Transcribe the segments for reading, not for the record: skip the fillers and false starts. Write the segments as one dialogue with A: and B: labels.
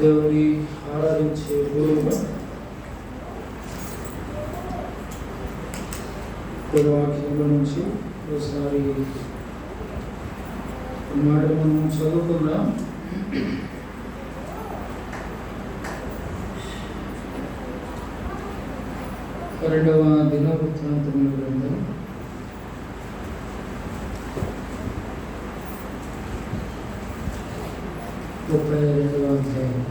A: దేవుని ఆరాధించే గురువుగా వాక్యంలో నుంచి ఒకసారి మాట మనం చదువుకుందాం. రెండవ దినవృత్తాంతముల గ్రంథం 32వ అధ్యాయం.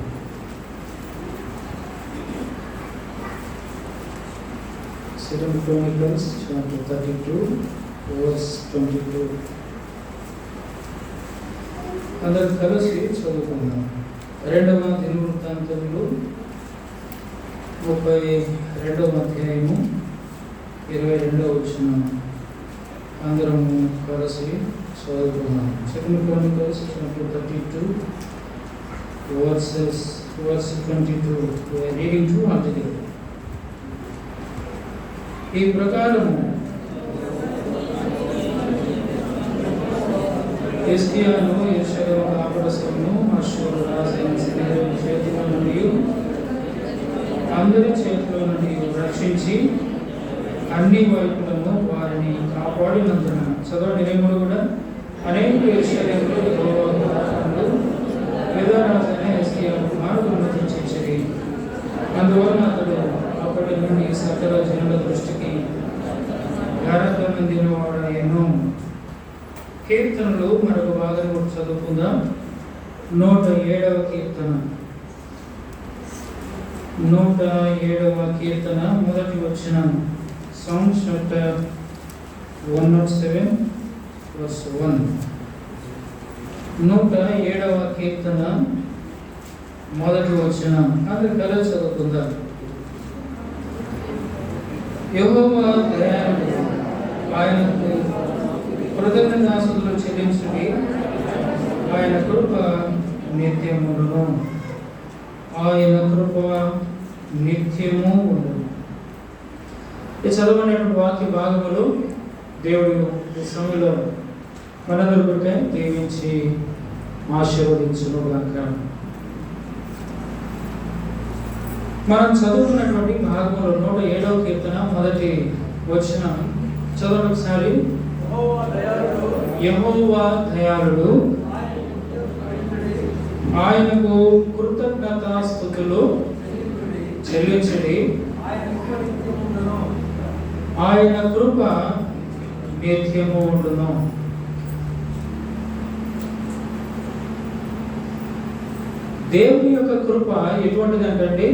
A: Second Chronicles chapter 32 verse 22. అందరూ కలిసి చదువుకుందాం. రెండవ దినవృత్తాంతములు 32వ అధ్యాయము 22వ వచనం అందరము కలిసి చదువుకుందాం. Second Chronicles chapter 32 verse 22. We are reading two altogether. ఈ ప్రకారము హిజ్కియాను యెరూషలేము కాపురస్తులను అష్షూరు రాజైన సన్హెరీబు చేతిలో నుండి అందరి చేతిలో నుండి రక్షించి అన్ని వైపులను వారిని కాపాడినందున చదవండి. రేముడు కూడా అనేక యెరూషలేములో యూదారాజైన హిజ్కియా కుమారులను తెచ్చించిరి. అందువలన అతడు అప్పటి నుండి సకల జనుల దృష్టికి ఘనత పొందినవాడయ్యెను. కీర్తనలు మరొక భాగం కూడా చదువుకుందాం. 107వ కీర్తన. 107వ కీర్తన మొదటి వచనం. Psalms chapter 107 verse 1. 107వ కీర్తన మొదటి వచనం అందరూ కలిసి చదువుకుందాం. యెహోవా దయాళుడు, ఆయనకు కృతజ్ఞతాస్తుతులు చెల్లించుడి, ఆయన కృప నిత్యమును. ఆయన కృప నిత్యము ఉండును. ఈ చదవనటువంటి వాక్య భాగములు దేవుడు ఈ సమయంలో మనందరి కొరకై దీవించి ఆశీర్వదించును గాక. మనం చదువుతున్నటువంటి భాగంలో 107వ కీర్తన మొదటి వచనం చదవండి ఒకసారి. యెహోవా దయాళుడు, ఆయనకు కృతజ్ఞతాస్తుతులు చెల్లించుడి, ఆయన కృప నిత్యము ఉండును. దేవుని యొక్క కృప ఎటువంటిది అంటే,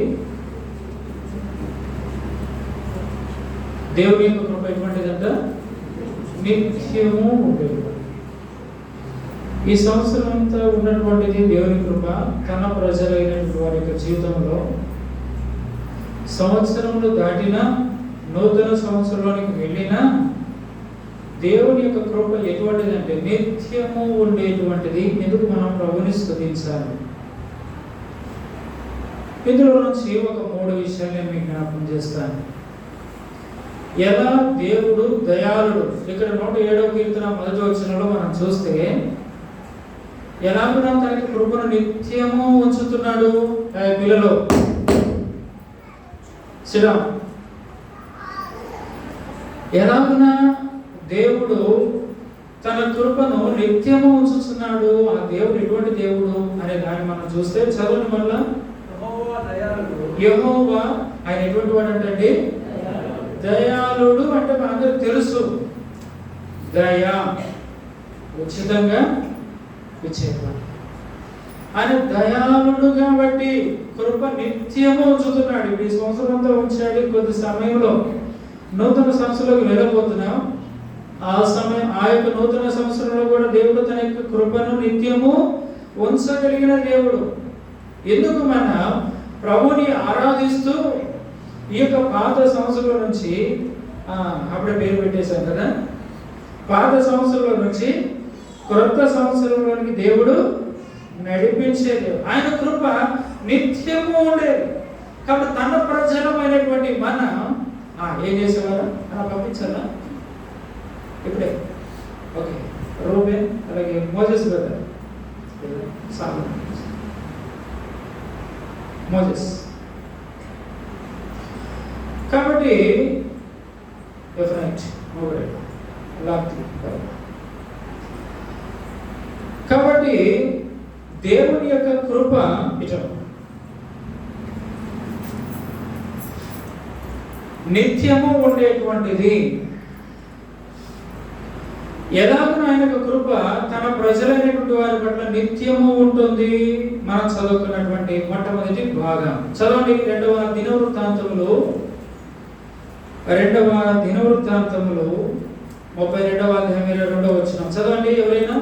A: దేవుని యొక్క కృప ఎటువంటిదంట? నిత్యము ఉండేది. ఈ సంవత్సరం అంతా ఉన్నటువంటిది దేవుని కృప తన ప్రజలైనటువంటి వారి యొక్క జీవితంలో సంవత్సరములు దాటిన నూతన సంవత్సరంలోనికి వెళ్ళిన దేవుని యొక్క కృప ఎటువంటిది అంటే నిత్యము ఉండేటువంటిది. ఎందుకు మనం ప్రభుని స్తుతించాలి? ఇందులో నుంచి ఒక 3 విషయాలు నేను మీకు జ్ఞాపకం చేస్తాను. ఎలా దేవుడు దయాళుడు. ఇక్కడ 107వ కీర్తన మొదటి వచనంలో మనం చూస్తే ఎలాగునా తనకి కృపను నిత్యము ఉంచుతున్నాడు. పిల్లలు సిరా, ఎలాగునా దేవుడు తన కృపను నిత్యము ఉంచుతున్నాడు. ఆ దేవుడు ఎటువంటి దేవుడు అనే దాన్ని మనం చూస్తే చదవడం వల్ల యెహోవా ఆయన ఎటువంటి వాడు అంటే దయాళుడు. అంటే మనందరికి తెలుసు, దయ ఉచితంగా ఇచ్చేవాడు. ఆయన దయాళుడు కాబట్టి కృప నిత్యము ఉంచుతున్నాడు. ఈ సంవత్సరం అంతా ఉంచాడు. కొద్ది సమయంలో నూతన సంవత్సరంలోకి వెళ్ళబోతున్నాం. ఆ యొక్క నూతన సంవత్సరంలో కూడా దేవుడు తన యొక్క కృపను నిత్యము ఉంచగలిగిన దేవుడు. ఎందుకు మనం ప్రభుని ఆరాధిస్తూ ఈ యొక్క పాత సంవత్సరంలో నుంచి అప్పుడే పేరు పెట్టేశాం కదా, పాత సంవత్సరంలో నుంచి క్రొత్త సంవత్సరంలోనికి దేవుడు నడిపించేది. ఆయన కృప నిత్యము ఉండేది. కాబట్టి తన ప్రజలమైనటువంటి మనం ఏం చేసేవారు అలా పంపించాలా? ఇప్పుడే ఓకే. రూబెన్ అలాగే మోసెస్ బ్రదర్ మోజెస్. కాబట్టి ఎఫ్రైట్ మొగడు లాప్తి. కాబట్టి దేవుని యొక్క కృప ఇటం నిత్యము ఉండేటువంటిది. ఎలాగో ఆయన యొక్క కృప తన ప్రజలైనటువంటి వారి పట్ల నిత్యము ఉంటుంది. మనం చదువుకున్నటువంటి మొట్టమొదటి భాగం చదవండి. రెండవ దినవృత్తాంతములు 32వ అధ్యాయం 22వ వచనం చదవండి. ఎవరైనా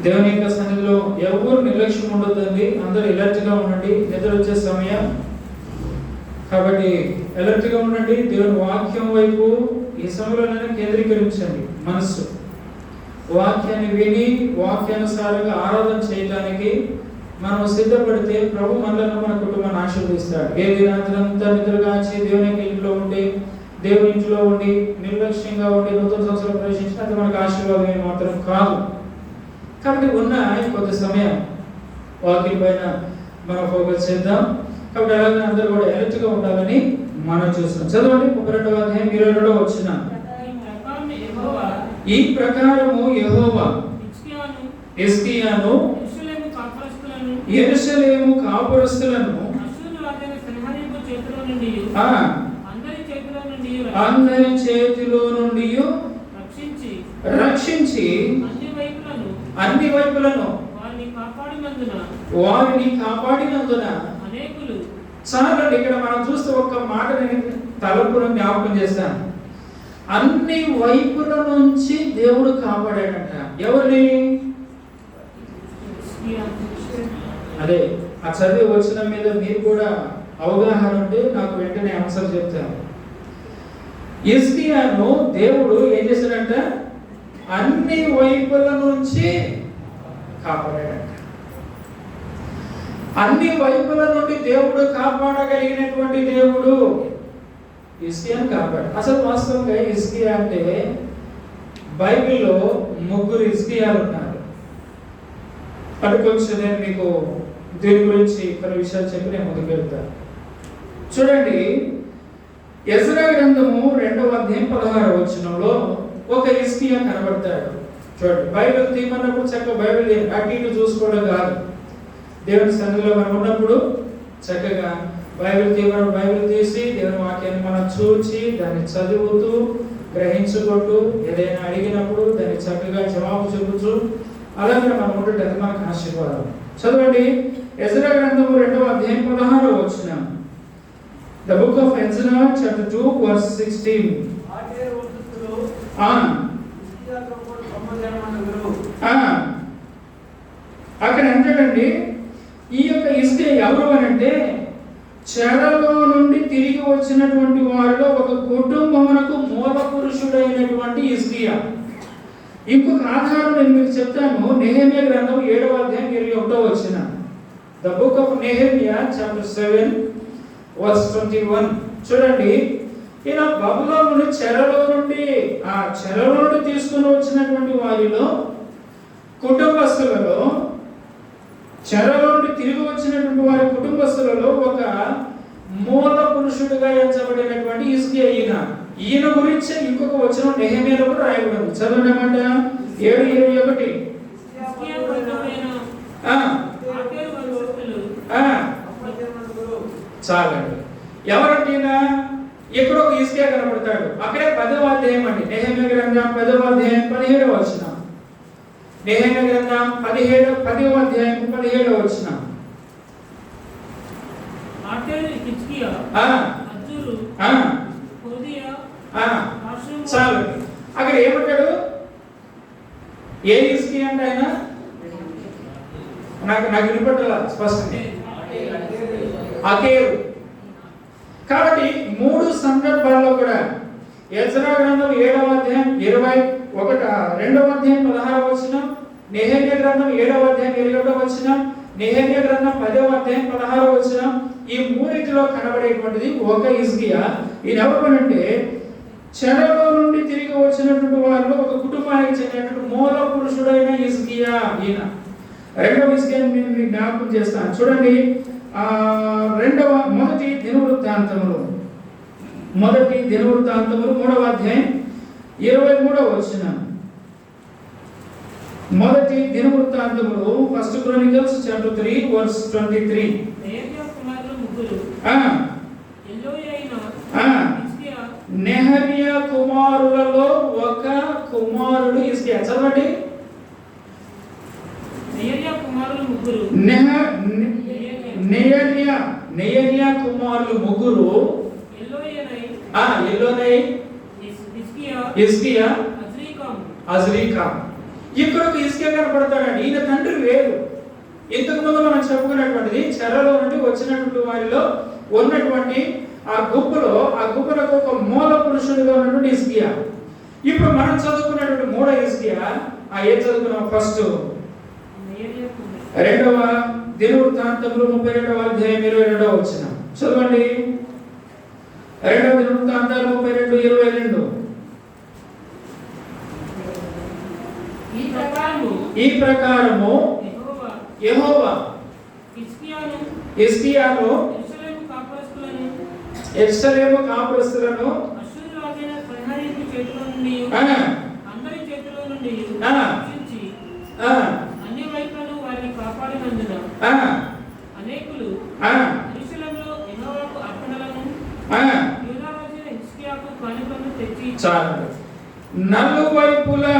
A: దేవుని యొక్క సన్నిధిలో ఎవరు నిర్లక్ష్యం ఉండొద్దండి. అందరూ అలర్ట్ గా ఉండండి. నిద్ర వచ్చే సమయం కాబట్టి అలర్ట్ గా ఉండండి. దేవుని వాక్యం వైపు ఈ సమయంలోనే కేంద్రీకరించండి. మనస్సు వాక్యాన్ని విని వాక్యానుసారంగా ఆరాధన చేయడానికి మనం సిద్ధపడితే ప్రభు మనలను మన కుటుంబాన్ని ఆశీర్వదిస్తాడు. ఏది రాత్రంతా నిద్రగాచి దేవుని ఇంట్లో ఉండి దేవుని ఇంట్లో ఉండి నిర్లక్ష్యంగా ఉండి నూతన సంవత్సరం ప్రవేశించిన అది మనకు ఆశీర్వాదమే మాత్రం కాదు. కాబట్టి ఉన్న కొంత సమయం వాక్యం పైన మనం ఫోకస్ చేద్దాం. కాబట్టి అలాగే అందరూ కూడా అలర్ట్ గా ఉండాలని మనం చూస్తున్నాం. చదవండి 32వ అధ్యాయం 22వ వచనం. ఈ ప్రకారము యెహోవా హిజ్కియాను యెరూషలేము కాపురస్తులను అందరి చేతిలో నుండి రక్షించి అన్ని వైపులను వారిని కాపాడినందున చాలండి. ఇక్కడ మనం చూస్తే ఒక్క మాట నేను తలపురం జ్ఞాపకం చేస్తాను. అన్ని వైపుల నుంచి దేవుడు కాపాడాడంట. ఎవరిని? అదే ఆ చదివి వచ్చిన మీద మీరు కూడా అవగాహన ఉంటే నాకు వెంటనే ఆన్సర్ చెప్తాను. హిజ్కియాను దేవుడు ఏం చేశాడంట? అన్ని వైపుల నుంచి కాపాడాడంట. అన్ని వైపుల నుండి దేవుడు కాపాడగలిగినటువంటి దేవుడు హిజ్కియాను కాపాడు. అసలు వాస్తవంగా హిజ్కియా అంటే బైబిల్లో 3 హిజ్కియాలు ఉన్నారు. అది కొంచెం నేను మీకు దీని గురించి కొన్ని విషయాలు చెప్పి నేను ముందుకు వెళ్తాను. చూడండి, ఎజ్రా గ్రంథము 2వ అధ్యాయం 16వ వచనంలో ఒక హిజ్కియా కనబడతాడు. చూడండి, బైబిల్ తీయమన్నప్పుడు చక్కగా బైబిల్ అటు ఇటు చూసుకోవడం కాదు. దేవుని సన్నిధిలో మనం ఉన్నప్పుడు చక్కగా బైబిల్ తీయమన్నప్పుడు బైబిల్ తీసి దేవుని వాక్యాన్ని మనం చూచి దాన్ని చదువుతూ గ్రహించుకుంటూ ఏదైనా అడిగినప్పుడు దాన్ని చక్కగా జవాబు చెబుతూ అలాగే మనం ఉంటే అది మనకు ఆశీర్వాదం. చదవండి, ఎజ్రా గ్రంథము 2వ అధ్యాయం 16వ వచనం. The book of Ezra chapter 2 verse 16. అక్కడ అంటాడండి, ఈ యొక్క హిజ్కియా ఎవరు అని అంటే చెరలో నుండి తిరిగి వచ్చినటువంటి వారిలో ఒక కుటుంబమునకు మూల పురుషుడైనటువంటి హిజ్కియా. ఇంకొక ఆధారం నేను మీకు చెప్తాను. నెహెమియా గ్రంథం 7వ అధ్యాయం 21వ వచనం. The book of Nehemiah chapter 7 verse 21. చూడండి, ఈయన బబులోను చెరలో నుండి తీసుకుని వచ్చినటువంటి వారిలో కుటుంబస్తులలో చెరలో నుండి తిరిగి వచ్చినటువంటి వారి కుటుంబస్తులలో ఒక మూల పురుషుడిగా ఎంచబడినటువంటి హిజ్కియా ఈయన గురించి ఇంకొక వచనం నెహెమియాలో కూడా రాయబడి ఉంది. చదవండి అన్నమాట 7:21. చాలండి. ఎవరంటేనా ఇక్కడ ఒక హిజ్కియా కనబడతాడు. అక్కడే 10వ అధ్యాయం అండి. నెహెమియా గ్రంథం 10వ అధ్యాయం 17వ వచనం. నెహెమియా గ్రంథం 10వ అధ్యాయం 17వ వచనం. చాలు. అక్కడ ఏమంటాడు? ఏ హిజ్కియా అంటే ఆయన నాకు వినపడాల స్పష్టంగా అకేరు. కాబట్టి 3 సందర్భాల్లో కూడా ఎజ్రా గ్రంథం 7వ అధ్యాయం 2వ అధ్యాయం 16వ వచనం, నెహెమియా గ్రంథం 7వ అధ్యాయం 21వ వచనం, నెహెమియా గ్రంథం 10వ అధ్యాయం 16వ వచనం, ఈ మూడిటిలో కనబడేటువంటిది ఒక హిజ్కియా. ఈయన ఎవరంటే చెరలో నుండి తిరిగి వచ్చినటువంటి వారిలో ఒక కుటుంబానికి చెందినటువంటి మూల పురుషుడైన హిజ్కియా ఈయన. రెండవ విషయాన్ని నేను మీకు జ్ఞాపకం చేస్తాను. చూడండి, మొదటి దినవృత్తాంతములు 3వ అధ్యాయం 23వ వచనం. మొదటి దినవృత్తాంతములు, ఫస్ట్ క్రానికల్స్ చాప్టర్ 3 వర్స్ 23. నెహమ్యా కుమారులలో ఒక కుమారుడు హిజ్కియా. చదవండి. నెహమ్యా కుమారులు ముగ్గురు, ఎల్లోనై, హిజ్కియా, అజ్రీకాం. ఇక్కడ ఒక హిజ్కియా కనపడతాడండి. ఈయన తండ్రి వేరు. ఇంతకు ముందు మనం చెప్పుకున్నటువంటిది చెరలో నుండి వచ్చినటువంటి వారిలో ఉన్నటువంటి ఆ గుంపులకు ఒక మూల పురుషుడిగా ఉన్నటువంటి హిజ్కియా. ఇప్పుడు మనం చదువుకున్నటువంటి 3వ హిజ్కియా, ఏం చదువుకున్నాం? ఫస్ట్ 2వ దినవృత్తాంతములు 32వ అధ్యాయం 22వ వచనం. చదవండి. 2వ దినవృత్తాంతాలు 32:22. ఈ ప్రకారము యెహోవా హిజ్కియాను యెరూషలేము కాపురస్తులను
B: అన్ని వైపులను వారిని కాపాడినందున అనేకులు యెరూషలేములో యెహోవాకు అర్పణలను యూదా రాజైన హిజ్కియాకు కానుకలను తెచ్చి
A: చాలు. నలువైపులా.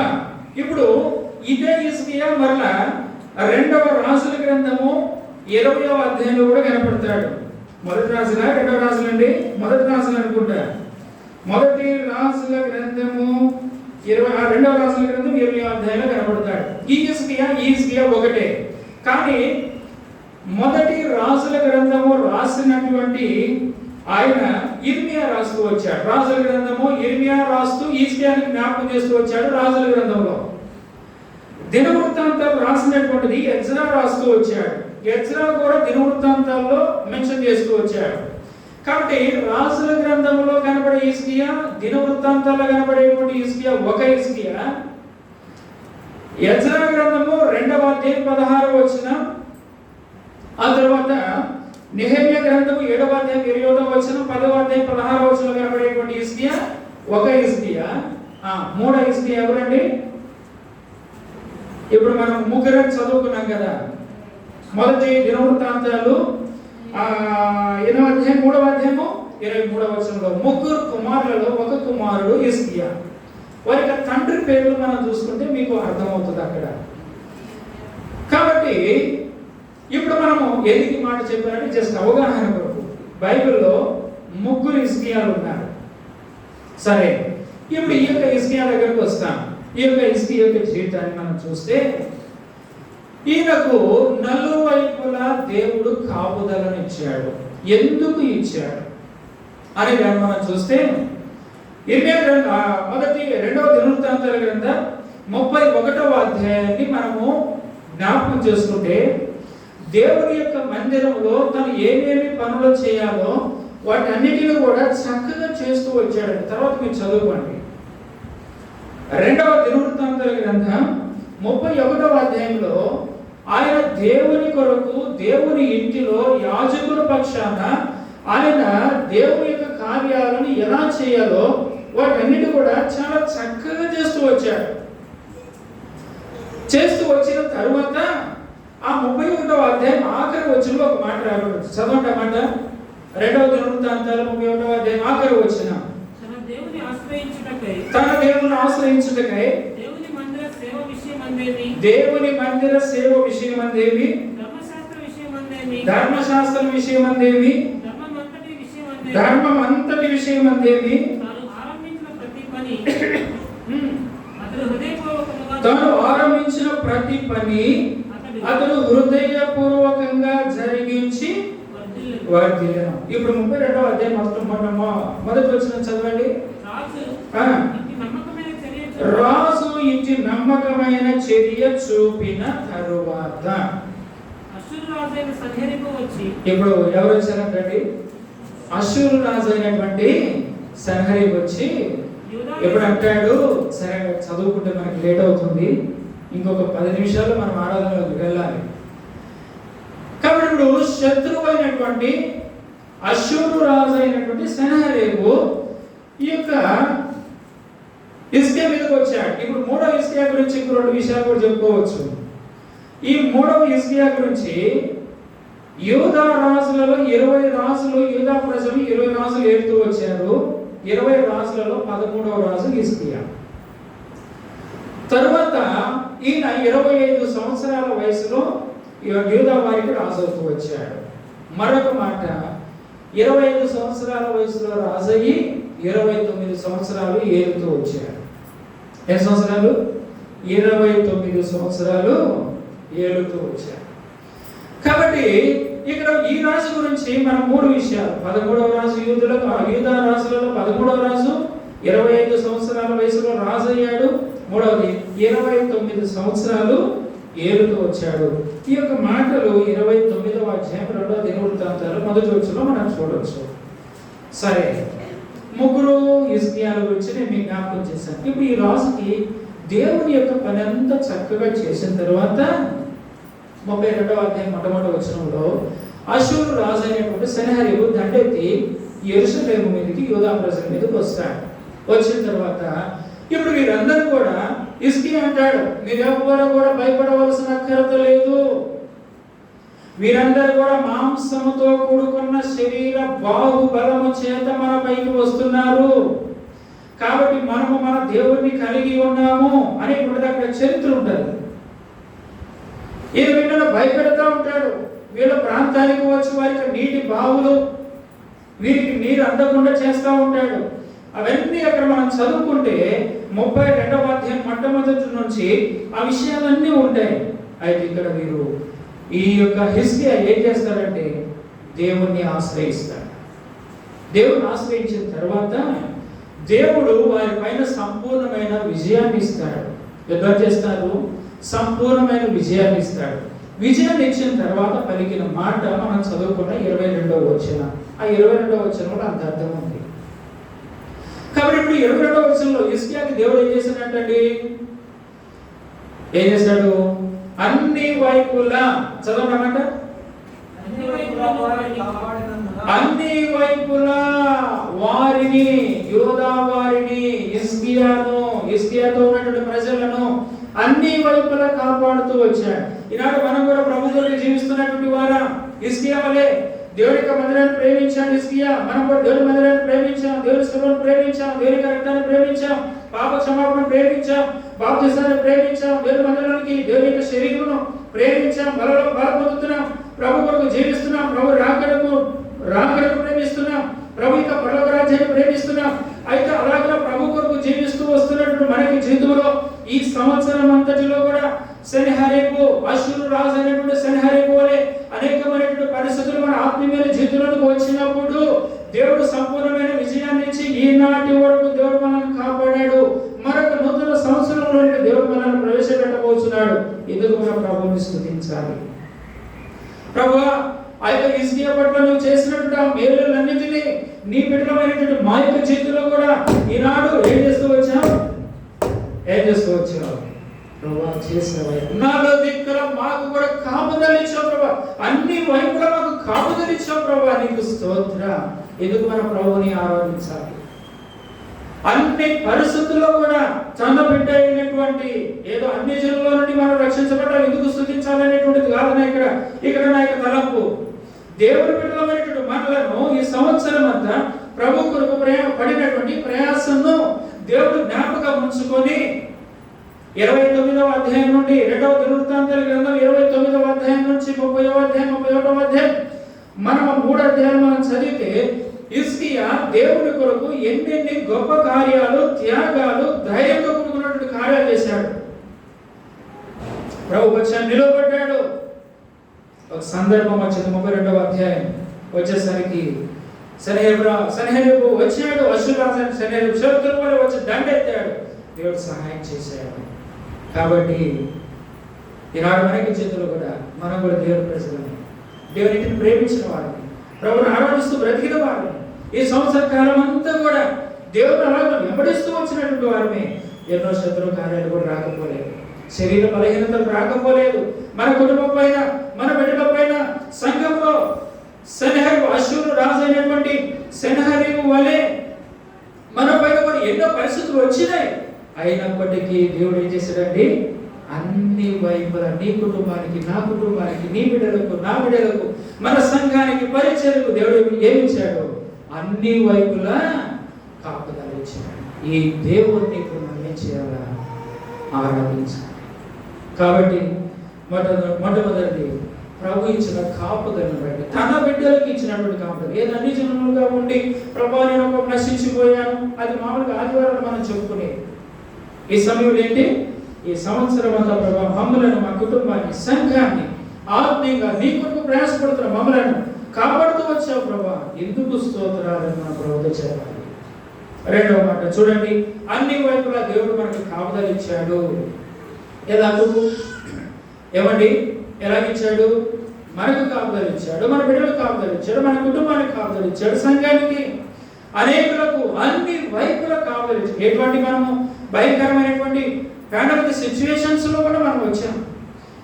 A: ఇప్పుడు ఇదే హిజ్కియా మరలా 2వ రాజుల గ్రంథము 20వ అధ్యాయంలో కూడా కనపడతాడు. మొదటి రాజుల 2వ రాజులండి, మొదటి రాజులు అనుకుంటా. మొదటి రాజుల గ్రంథము 2వ రాజుల గ్రంథం 20వ అధ్యాయంలో కనపడతాడు. ఈ హిజ్కియా ఒకటే. కానీ మొదటి రాజుల గ్రంథము రాసినటువంటి ఆయన ఇర్మియా రాస్తూ వచ్చాడు. రాజుల గ్రంథము ఇర్మియా రాస్తూ హిజ్కియాని జ్ఞాపకం చేస్తూ వచ్చాడు. రాజుల గ్రంథంలో దినవృత్తాంతాలు రాసినటువంటిది ఎజ్రా రాస్తూ వచ్చాడు. ఎజ్రా కూడా దినవృత్తాంతాల్లో మెన్షన్ చేస్తూ వచ్చాడు. కాబట్టి రాజుల గ్రంథంలో కనబడే హిజ్కియా, దినవృత్తాంతాల్లో కనబడేటువంటి హిజ్కియా ఒక హిజ్కియా. ఎజ్రా గ్రంథము 2వ అధ్యాయం 16వ వచనం. ఆ తర్వాత నెహెమ్యా గ్రంథము 7వ అధ్యాయం 21వ వచనం, 10వ అధ్యాయం 16వ వచనంలో కనబడేటువంటి హిజ్కియా ఒక హిజ్కియా. 3వ హిజ్కియా ఎవరండి? ఇప్పుడు మనం ముగ్గురం చదువుకున్నాం కదా. మొదటి దినవృత్తాంతాలు 8వ అధ్యాయం 3వ అధ్యాయము 23వ వచనంలో ముగ్గురు కుమారులలో ఒక కుమారుడు హిజ్కియా. వారికి తండ్రి పేర్లు మనం చూసుకుంటే మీకు అర్థమవుతుంది అక్కడ. కాబట్టి ఇప్పుడు మనము ఎందుకు మాట చెప్పారంటే జస్ట్ అవగాహన కొరకు. బైబిల్లో ముగ్గురు హిజ్కియాలు ఉన్నారు. సరే, ఇప్పుడు ఈ యొక్క హిజ్కియా దగ్గరకు వస్తాం. ఈ యొక్క హిజ్కియా యొక్క జీవితాన్ని మనం చూస్తే ఈయనకు నలువైపులా దేవుడు కాపుదలను ఇచ్చాడు. ఎందుకు ఇచ్చాడు అని మనం చూస్తే మొదటి 2వ దినవృత్తాంతాల గ్రంథం 31వ అధ్యాయాన్ని మనము జ్ఞాపకం చేసుకుంటే దేవుని యొక్క మందిరంలో తను ఏమేమి పనులు చేయాలో వాటన్నిటిని కూడా చక్కగా చేస్తూ వచ్చాడు. తర్వాత మీరు చదువుకోండి. 2వ దినవృత్తాంతాల గ్రంథం 31వ అధ్యాయంలో ఆయన దేవుని కొరకు దేవుని ఇంటిలో యాజకుల పక్షాన ఆయన దేవుని యొక్క కార్యాలను ఎలా చేయాలో వాటన్నిటి కూడా చాలా చక్కగా చేస్తూ వచ్చాడు. చేస్తూ వచ్చిన తరువాత ఆ 31వ అధ్యాయం ఆఖరి వచనంలో ఒక మాట రాబడింది. చదవండి ఆ మాట. 2వ దినవృత్తాంతాలు 31వ అధ్యాయం ఆఖరి వచనం. తన దేవుని ఆశ్రయించుటకై దేవుని మందిర సేవ విషయమందేమి ధర్మశాస్త్రం విషయమందేమి ధర్మం అంతటి విషయమందేమి తాను ఆరంభించిన ప్రతి పని అతడు హృదయపూర్వకంగా జరిగించి వర్ధిల్లెను. ఇప్పుడు 32వ అధ్యాయం మొదటి వచనం చదవండి. రాజు ఇంటి నమ్మకమైన చర్య చూపిన తరువాత ఇప్పుడు ఎవరు వచ్చారంటండి? అష్షూరు రాజు అయినటువంటి సన్హెరీబు వచ్చి ఎప్పుడు అంటాడు, సరే చదువుకుంటే మనకి లేట్ అవుతుంది, ఇంకొక 10 నిమిషాల్లో మనం ఆరాధనలోకి వెళ్ళాలి. కాబట్టి ఇప్పుడు శత్రువు అయినటువంటి అష్షూరు రాజు అయినటువంటి సెనహెరీబు ఈ యొక్క హిజ్కియా మీదకి వచ్చాడు. ఇప్పుడు 3వ హిజ్కియా గురించి ఇంకో 2 విషయాలు కూడా చెప్పుకోవచ్చు. ఈ 3వ హిజ్కియా గురించి యూదా రాజులలో 20 రాజులు, యూదా ప్రజలు 20 రాజులు ఏలుతూ వచ్చారు. 20 రాజులలో 13వ రాజు హిజ్కియా. తరువాత ఈయన 25 సంవత్సరాల వయసులో యూదా వారికి రాజు అవుతూ వచ్చాడు. మరొక మాట, 25 సంవత్సరాల వయసులో రాజయ్యి 29 సంవత్సరాలు ఏలుతూ వచ్చాడు. ఎన్ని సంవత్సరాలు? 29 సంవత్సరాలు ఏలుతూ వచ్చాడు. కాబట్టి ఇక్కడ ఈ రాజు గురించి మనం 3 విషయాలు, 13వ రాజు యూదా రాజులలో 13వ రాజు 25 సంవత్సరాల వయసులో రాజు అయ్యాడు. 3వది 29 సంవత్సరాలు ఏలుతూ వచ్చాడు. ఈ యొక్క మాటలు 29వ అధ్యాయం 2వ దినవృత్తాంతాలు 1వ వచనంలో మనం చూడవచ్చు. సరే, 3 హిజ్కియాల గురించి నేను మీకు జ్ఞాపకం చేశాను. ఇప్పుడు ఈ రాజుకి దేవుని యొక్క పని అంతా చక్కగా చేసిన తర్వాత 32వ అధ్యాయం మొట్టమొదటి వచనంలో అష్షూరు రాజు అయినటువంటి సెనహెరీబు దండెత్తి యెరూషలేము మీదకి యూదా ప్రజల మీదకి వస్తాడు. వచ్చిన తర్వాత ఇప్పుడు వీరందరూ కూడా హిజ్కియా అంటాడు, మీరెవ్వరూ కూడా భయపడవలసిన అక్కరత లేదు. వీరందరూ కూడా మాంసముతో కూడుకున్న శరీర బాహుబలము చేత మన పైకి వస్తున్నారు. కాబట్టి మనము మన దేవుడిని కలిగి ఉన్నాము అని ఇప్పుడు అక్కడ చరిత్ర ఉంటుంది. ఈయన వీళ్ళని భయపెడతా ఉంటాడు. వీళ్ళ ప్రాంతానికి వచ్చి వారికి నీటి బావులు, వీరికి నీరు అందకుండా చేస్తూ ఉంటాడు. అవన్నీ అక్కడ మనం చదువుకుంటే 32వ అధ్యాయం మొట్టమొదటి నుంచి ఆ విషయాలన్నీ ఉంటాయి. అయితే ఇక్కడ వీరు ఈ యొక్క హిజ్కియా ఏం చేస్తారంటే దేవుణ్ణి ఆశ్రయిస్తాడు. దేవుని ఆశ్రయించిన తర్వాత దేవుడు వారి పైన సంపూర్ణమైన విజయాన్ని ఇస్తాడు. యుద్ధం చేస్తారు, సంపూర్ణమైన విజయాన్ని ఇస్తాడు. విజయాన్ని ఇచ్చిన తర్వాత పలికిన మాట మనం చదువుకున్న 22వ వచనం. ఆ 22వ వచనంలో అంత అర్థం ఉంది. కాబట్టి ఇప్పుడు 22వ వచనంలో హిజ్కియాకి దేవుడు ఏం చేశాడంటండి? ఏం చేశాడు? అన్ని వైపులా చదవడమాట, అన్ని వైపులా వారిని, యూదా వారిని, హిజ్కియాతో ఉన్నటువంటి ప్రజలను అన్ని వైపులా కాపాడుతూ వచ్చాడు. ఈనాడు మనం కూడా ప్రభుత్వంలో జీవిస్తున్నటువంటి వారా హిజ్కియా వలె దేవుడి యొక్క మందిరాన్ని ప్రేమించాం. హిజ్కియా మనం కూడా దేవుడి మందిరాన్ని ప్రేమించాం, దేవుడి సభను ప్రేమించాం, దేవుడి రక్తాన్ని ప్రేమించాం, పాప క్షమాపణ ప్రేమించాం, బాప్తిసాన్ని ప్రేమించాం, దేవుడి మందిరానికి దేవుడి యొక్క శరీరమును ప్రేమించాం, బలలో పొందుతున్నాం, ప్రభు కొరకు జీవిస్తున్నాం, ప్రభు రాకడకు ప్రేమిస్తున్నాం, ప్రభు యొక్క పరలోక రాజ్యాన్ని ప్రేమిస్తున్నాం. అయితే అలాగే ప్రభు కొరకు జీవిస్తూ వస్తున్నటువంటి మనకి జీవితంలో ఈ సంవత్సరం అంతటిలో కూడా సెనహెరీబు, అష్షూరు రాజు అయినటువంటి సెనహెరీబు వలె అనేకమైనటువంటి పరిస్థితులు మన ఆత్మీయ జీవితంలోకి వచ్చినప్పుడు దేవుడు సంపూర్ణమైన విజయాన్ని ఇచ్చి ఈనాటి వరకు దేవుడు మనల్ని కాపాడాడు. మరొక నూతన సంవత్సరంలో దేవుడు మనల్ని ప్రవేశపెట్టబోతున్నాడు. ఎందుకు మనం ప్రభువుని స్తుతించాలి? ప్రభువా, ఆ యొక్క హిజ్కియా పట్ల నువ్వు చేసినటువంటి ఆ మేలులన్నిటినీ నీ బిడ్డలమైనటువంటి మా యొక్క జీవితంలో కూడా ఈనాడు ఏం చేస్తూ వచ్చావు? ప్రభువా, చేసిన నాలో దిక్కుల మాకు కూడా కాపుదలిచ్చావు ప్రభా, అన్ని వైపులా మాకు కాపుదలిచ్చావు ప్రభా, నీకు స్తోత్రం. ఎందుకు మన ప్రభువుని ఆరాధించాలి? అన్ని పరిస్థితుల్లో కూడా తన బిడ్డ అయినటువంటి ఏదో అన్ని జనుల నుండి మనం రక్షించబడ్డా ఎందుకు స్తుతించాలనేటువంటిది కాదన ఇక్కడ నా యొక్క తలంపు. దేవుడి బిడ్డలమైనటువంటి మనలను ఈ సంవత్సరం అంతా ప్రభు కొరకు పడినటువంటి ప్రయాసంను దేవుడు జ్ఞాపకం ఉంచుకొని 29వ అధ్యాయం నుండి 2వ దినవృత్తాంతాల గ్రంథం 29వ అధ్యాయం నుంచి 30వ అధ్యాయం 31వ అధ్యాయం మనం 3 అధ్యాయాలు మనం చదివితే హిజ్కియా దేవుని కొరకు ఎన్నెన్ని గొప్ప కార్యాలు, త్యాగాలు, ధైర్యంతో కూడుకున్నటువంటి కార్యాలు చేశాడు. ప్రభు వచ్చాడు, నిలబడ్డాడు. ఒక సందర్భం వచ్చింది 32వ అధ్యాయం వచ్చేసరికి సెనహెరీబు వచ్చాడు, అష్షూరు రాజు సెనహెరీబు శత్రువు వలె వచ్చి దండెత్తాడు. దేవుడు సహాయం చేశాడు. కాబట్టి ఈనాడు మనకి చేతులు కూడా మనం కూడా దేవుని ప్రజలని, దేవుని ప్రేమించిన వారిని, ప్రభుని ఆరాధిస్తూ బ్రతికిన వారిని ఈ సంవత్సర కాలం అంతా కూడా దేవుడు అలాగే వెంబడిస్తూ వచ్చినటువంటి వారిని ఎన్నో శత్రు కార్యాలు కూడా రాకపోలేదు. శరీర బలహీనతలు రాకపోలేదు. మన కుటుంబం పైన, మన బిడ్డల పైన, సంఘంలో సెనహరీబు, అష్షూరు రాజు అయినటువంటి సెనహరీబు వలె మన పైన కూడా ఎన్నో పరిస్థితులు వచ్చినాయి. అయినప్పటికీ దేవుడు ఏం చేశాడండి? అన్ని వైపులా నీ కుటుంబానికి, నా కుటుంబానికి, నీ బిడ్డలకు, నా బిడ్డలకు, మన సంఘానికి, పరిచర్యకు దేవుడు ఏమి ఇచ్చాడు? అన్ని వైపులా కాపుదల ఇచ్చాడు. ఈ దేవుడిని ఇప్పుడు మనం ఏం చేయాలా? ఆరాధించాలి. కాబట్టి మొట్టమొదటి ప్రభు ఇచ్చిన కాపుదలను బట్టి, తన బిడ్డలకు ఇచ్చినటువంటి కాపుదల. ఏదో అన్ని జనములుగా ఉండి ప్రభు నేను ఒక నశించిపోయాను, అది మామూలుగా ఆదివారం మనం చెప్పుకునేది. ఈ సమయంలో ఏంటి? ఈ సంవత్సరం అంతా ప్రభు మమ్మలను, మా కుటుంబాన్ని, సంఘాన్ని ఆత్మీయంగా నీ కొరకు ప్రయాసపడుతున్న మమ్మలను కాపాడుతూ వచ్చావు ప్రభా, ఎందుకు స్తోత్రాలను మన ప్రభుతో చెప్పాలి. రెండవ మాట చూడండి, అన్ని వైపులా దేవుడు మనకు కాపుదల ఇచ్చాడు. ఏమండి? ఎలాగిచ్చాడు? మనకు కాపుదల ఇచ్చాడు, మన బిడ్డలకు కాపుదల ఇచ్చాడు, మన కుటుంబానికి కాపుదల ఇచ్చాడు, సంఘానికి, అనేకులకు అన్ని వైపుల కాపుదల ఇచ్చాడు. ఎటువంటి మనము భయంకరమైనటువంటి పాండమిక్ సిచ్యువేషన్స్ లో కూడా మనం వచ్చాం,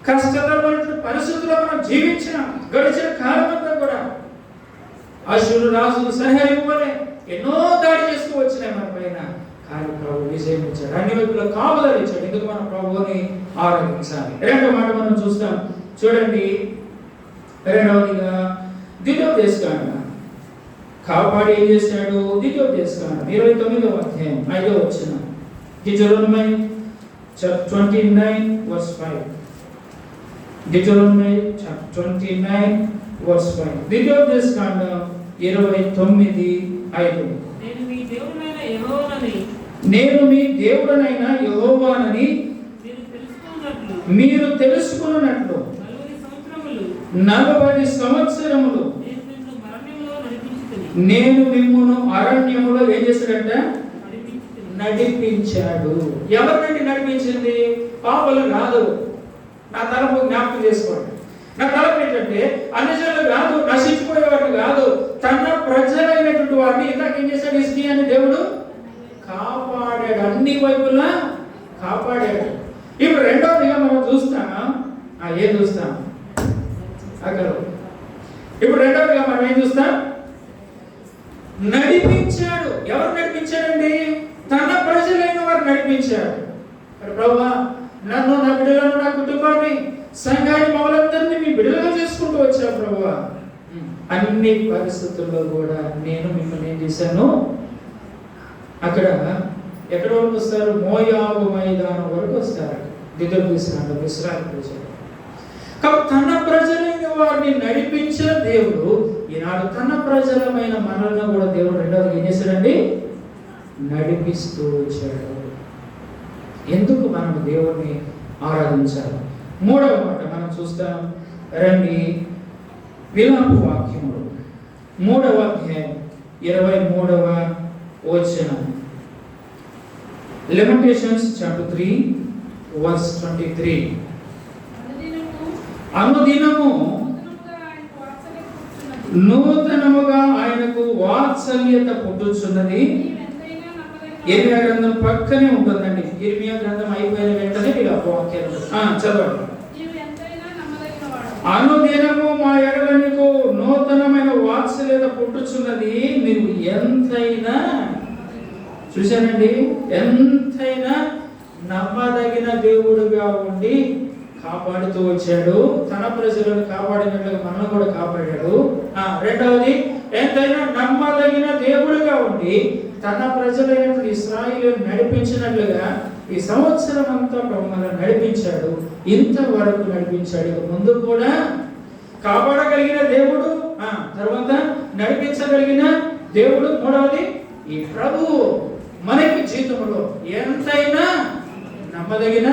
A: కష్టతరమైన పరిస్థితుల్లో మనం జీవించినాం. గడిచిన కాలం అంతా కూడా అష్షూరు రాజులు సెనహరీబు వలె ఎన్నో దాడి చేస్తూ వచ్చినాయి మన పైన. కానీ ప్రభు విజయం ఇచ్చాడు, అన్ని వైపులా కాపుదల ఇచ్చాడు. ఎందుకు మనం ప్రభువుని ఆరాధించాలి. రెండో మాట మనం చూస్తాం చూడండి. రెండవదిగా ద్వితీయోపదేశకాండం కాపాడి ఏం చేశాడు? ద్వితీయోపదేశకాండం 29వ అధ్యాయం 5వ వచనం. Deuteronomy 29:5. Deuteronomy 29:5. ద్వితీయోపదేశకాండం 29:5. నేను మీ దేవుడనైన యెహోవానని మీరు తెలుసుకున్నట్లు 40 సంవత్సరములు నేను మిమ్మును అరణ్యములో ఏం చేశాడంట? నడిపించాడు. ఎవరినండి నడిపించింది? పాపలు కాదు. నా తలపు జ్ఞాపకం చేసుకోండి. నా తలపు ఏంటంటే అన్యజనులు కాదు, నశించిపోయేవాడు కాదు, తన ప్రజలైనటువంటి వారిని ఇందాక ఏం చేశాడు? హిజ్కియాని దేవుడు కాపాడాడు, అన్ని వైపులా కాపాడాడు. ఇప్పుడు రెండవదిగా మనం చూస్తాం, ఏం చూస్తాం అక్కడ? ఇప్పుడు రెండవదిగా మనం ఏం చూస్తాం? నడిపించాడు. ఎవరు నడిపించాడండి? తన ప్రజలైన వారు నడిపించాడు. ప్రభువా, నన్ను, నా బిడ్డలను, నా కుటుంబాన్ని, సంఘాన్ని, మమ్మల్ని మీ బిడ్డలుగా చేసుకుంటూ వచ్చావు ప్రభువా. అన్ని పరిస్థితుల్లో కూడా నేను మిమ్మల్ని ఏం చేశాను? అక్కడ ఎక్కడ వరకు వస్తారు? మోయాబు మైదానం వరకు వస్తారు. ద్వితీయోపదేశకాండం ఇశ్రాయేలు ప్రజలు. కాబట్టి తన ప్రజలైన వారిని నడిపించిన దేవుడు ఈనాడు తన ప్రజలమైన మనల్ని కూడా దేవుడు రెండవది ఏం చేశాడండి? నడిపిస్తూ వచ్చాడు. ఎందుకు మనం దేవుడిని ఆరాధించాలి? మూడవ మాట మనం చూస్తాం రండి. విలాప వాక్యములు 3వ అధ్యాయం 23వ వచనం. Lamentations chapter 3 verse 23. అనుదినము నూతనముగా ఆయనకు వాత్సల్యత పుట్టుచున్నది. ఇర్మియా గ్రంథం పక్కనే ఉంటుందండి. ఇర్మియా గ్రంథం అయిపోయిన వెంటనే విలాప వాక్యాలు చదవండి. అనుదినము మా ఎడల నీకు నూతనమైన వాత్సల్యత పుట్టుచున్నది. మీరు ఎంతైనా చూశానండి, ఎంతైనా నమ్మదగిన దేవుడుగా ఉండి కాపాడుతూ వచ్చాడు. తన ప్రజలను కాపాడినట్లుగా మనల్ని కూడా కాపాడాడు. రెండవది, ఎంతైనా నమ్మదగిన దేవుడుగా ఉండి తన ప్రజలైనటువంటి ఇశ్రాయేలును నడిపించినట్లుగా ఈ సంవత్సరం అంతా మనల్ని నడిపించాడు. ఇంతవరకు నడిపించాడు. ఇక ముందు కూడా కాపాడగలిగిన దేవుడు, తర్వాత నడిపించగలిగిన దేవుడు. మూడవది, ఈ ప్రభువు మనకి జీవితంలో ఎంతైనా నమ్మదగిన.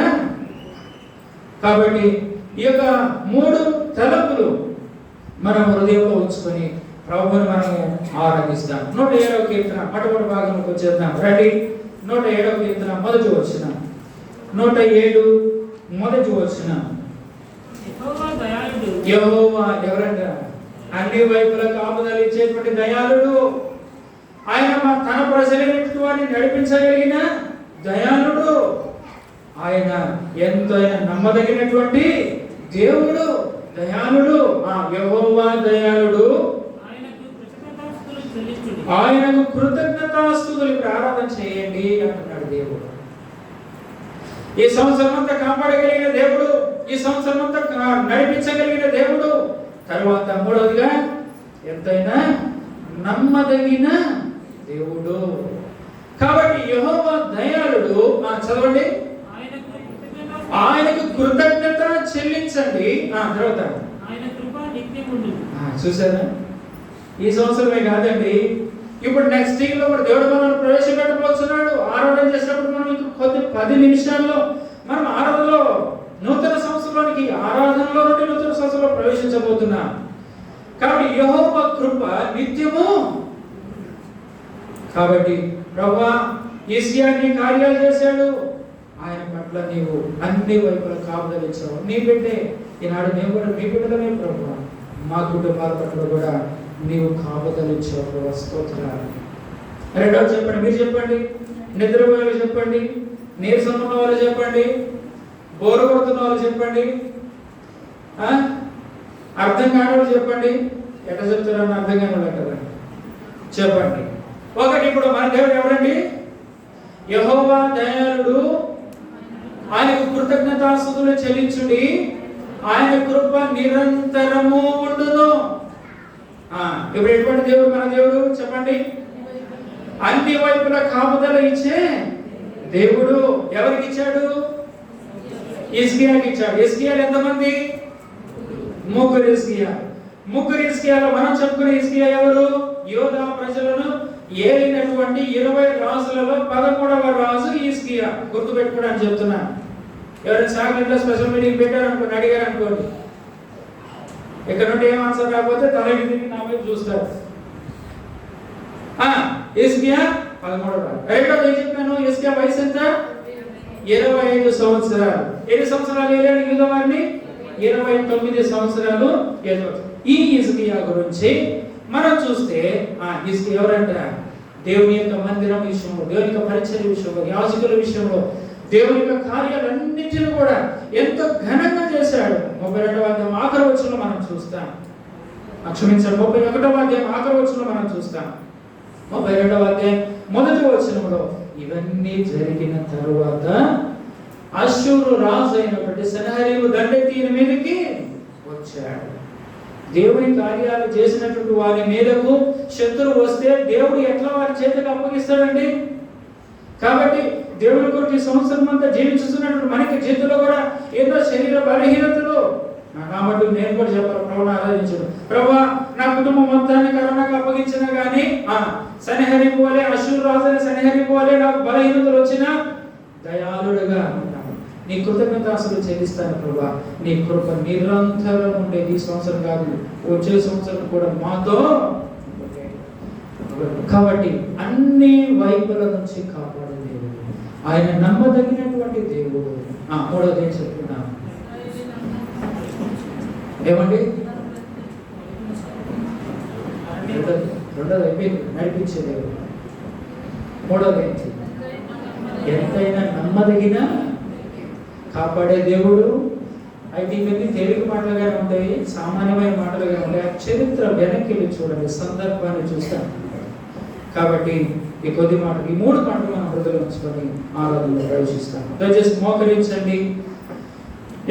A: కాబట్టి ఈ యొక్క 3 తలపులు మన హృదయంలో ఉంచుకొని ప్రభువుని మనము ఆరాధిస్తాం. 107వ కీర్తన మొట్టమొదటి భాగంలోకి వచ్చేద్దాం రండి. 107వ కీర్తన మొదటి వచనం. 107 మొదటి వచనం. యెహోవా ఎవరంట? అన్ని వైపులా కాపుదల ఇచ్చేటువంటి దయాళుడు. ఆయన తన ప్రజలైనటువంటి వారిని నడిపించగలిగిన దయాళుడు. ఆయన ఎంతైనా నమ్మదగినటువంటి దేవుడు, దయాళుడు. యెహోవా దయాళుడు, ఆయనకు కృతజ్ఞతాస్తుతులు ఆరాధన చేయండి అంటున్నాడు దేవుడు. ఈ సంవత్సరం అంతా కాపాడగలిగిన దేవుడు, ఈ సంవత్సరం అంతా నడిపించగలిగిన దేవుడు. తర్వాత మూడవదిగా ఎంతైనా నమ్మదగిన దేవుడు. కాబట్టి యెహోవా దయాళుడు. చదవండి, ఆయనకు కృతజ్ఞత చెల్లించండి. తర్వాత చూసారా, ఈ సంవత్సరమే కాదండి, ఇప్పుడు నెక్స్ట్ ఇయర్ లో దేవుడు మనల్ని ప్రవేశపెట్టబోతున్నాడు. ఆరాధన చేసినప్పుడు మనం ఇంక 10 నిమిషాల్లో మనం ఆరాధనలో నూతన సంవత్సరంలోనికి, ఆరాధనలో నుండి నూతన సంవత్సరంలో ప్రవేశించబోతున్నాం. కాబట్టి యెహోవా కృప నిత్యము. కాబట్టి ప్రభువా, హిజ్కియా నీ కార్యాలు చేశాడు, ఆయన పట్ల నీవు అన్ని వైపులా కాపుదలించావు. నీ బిడ్డే ఈనాడు మేము కూడా మీ బిడ్డలమే ప్రభువా, మా కుటుంబాల పట్ల కూడా నీవు కాపుదలించావు ప్రభువా, స్తోత్రాలు. రెండోది చెప్పండి, మీరు చెప్పండి. నిద్రపోయే వాళ్ళు చెప్పండి, నీరసం ఉన్న వాళ్ళు చెప్పండి, బోరు కొడుతున్న వాళ్ళు చెప్పండి, అర్థం కాని వాళ్ళు చెప్పండి. ఎట్లా చెప్తారని అర్థం కాని వాళ్ళు కదా చెప్పండి. ఒకటి, ఇప్పుడు మన దేవుడు ఎవరండి? యెహోవా దయాళుడు, ఆయనకు కృతజ్ఞతాస్తుతులు చెల్లించుడి, ఆయన కృప నిరంతరము ఉండును. ఇప్పుడు ఎటువంటి దేవుడు మన దేవుడు చెప్పండి? అన్ని వైపుల కాపుదల ఇచ్చే దేవుడు. ఎవరికి ఇచ్చాడు? హిజ్కియాకి ఇచ్చాడు. హిజ్కియాలు ఎంతమంది? 3 హిజ్కియాలు. 3 హిజ్కియాలో మనం చెప్పుకునే హిజ్కియా ఎవరు? యూదా ప్రజలను ఏలినటువంటి 20 రాజులలో 11వ రాజు హిజ్కియా. గుర్తుపెట్టుకోవడానికి చెప్తున్నా. ఎవరైనా సాగర్లో స్పెషల్ మీటింగ్ పెట్టారనుకోండి, అడిగారు అనుకోండి, ఇక్కడ నుండి ఏం ఆన్సర్ రాకపోతే తలకి తిరిగి నా వైపు చూస్తారు. హిజ్కియా 13వ రాజు. రెండోది ఏం చెప్పాను? హిజ్కియా వయసు ఎంత? 25 సంవత్సరాలు. ఎన్ని సంవత్సరాలు ఏలాడు యూదా వారిని? 29 సంవత్సరాలు. ఈ హిజ్కియా గురించి మనం చూస్తే హిజ్కియా ఎవరంట? దేవుని యొక్క మందిరం విషయంలో, దేవుని యొక్క పరిచర్య విషయంలో, యాజకుల విషయంలో, దేవుని యొక్క కార్యాలన్నింటినీ కూడా ఎంతో ఘనంగా చేశాడు. 32వ అధ్యాయం ఆఖరి వచనంలో మనం చూస్తాం. క్షమించండి, 31వ అధ్యాయం ఆఖరి వచనంలో మనం చూస్తాం. 32వ అధ్యాయం మొదటి వచనంలో ఇవన్నీ జరిగిన తరువాత అష్షూరు రాజు అయినటువంటి సన్హెరీబు దండెత్తి ఈయన మీదకి వచ్చాడు. దేవుని కార్యాలు చేసినటువంటి వారి మీదకు శత్రువు వస్తే దేవుడు ఎట్లా వారి చేతికి అప్పగిస్తాడండి? కాబట్టి దేవుని కొరకు ఈ సంవత్సరం అంతా జీవించుతున్నటువంటి మనకి చేతిలో కూడా ఏదో శరీర బలహీనతలు. కాబట్టి నేను కూడా చెప్పాలి, ప్రభువుని ఆరాధించడు. ప్రభువా, నా కుటుంబం మొత్తాన్ని కరోనాకు అప్పగించినా కానీ సన్హెరీబు వలె, అష్షూరు రాజైన సన్హెరీబు వలె నాకు బలహీనతలు వచ్చినా దయాళుడుగా నీ కృతజ్ఞతాస్తుతులు చెల్లిస్తాను ప్రభువా. నీ కృప నిరంతరం ఉండేది. ఈ సంవత్సరం కాదు, వచ్చే సంవత్సరం కూడా మాతో. కాబట్టి అన్ని వైపుల నుంచి కాపాడే దేవుడు, ఆయన నమ్మదగినటువంటి దేవుడు. మూడోది ఏం చెప్తున్నా? ఏమండి? రెండోది అయిపోయింది, నడిపించే దేవుడు. మూడోది ఏంటి? ఎంతైనా నమ్మదగిన కాపాడే దేవుడు. అయితే ఇవన్నీ తెలుగు మాటలుగానే ఉంటాయి, సామాన్యమైన మాటలుగా ఉంటాయి. చరిత్ర వెనక్కి వెళ్ళి చూడండి, సందర్భాన్ని చూస్తాం. కాబట్టి ఈ కొద్ది మాటలు, ఈ 3 మాటలు మనం హృదయంలో ఉంచుకొని ఆరాధనలో ప్రవేశిస్తాం. దయచేసి మోకరించండి.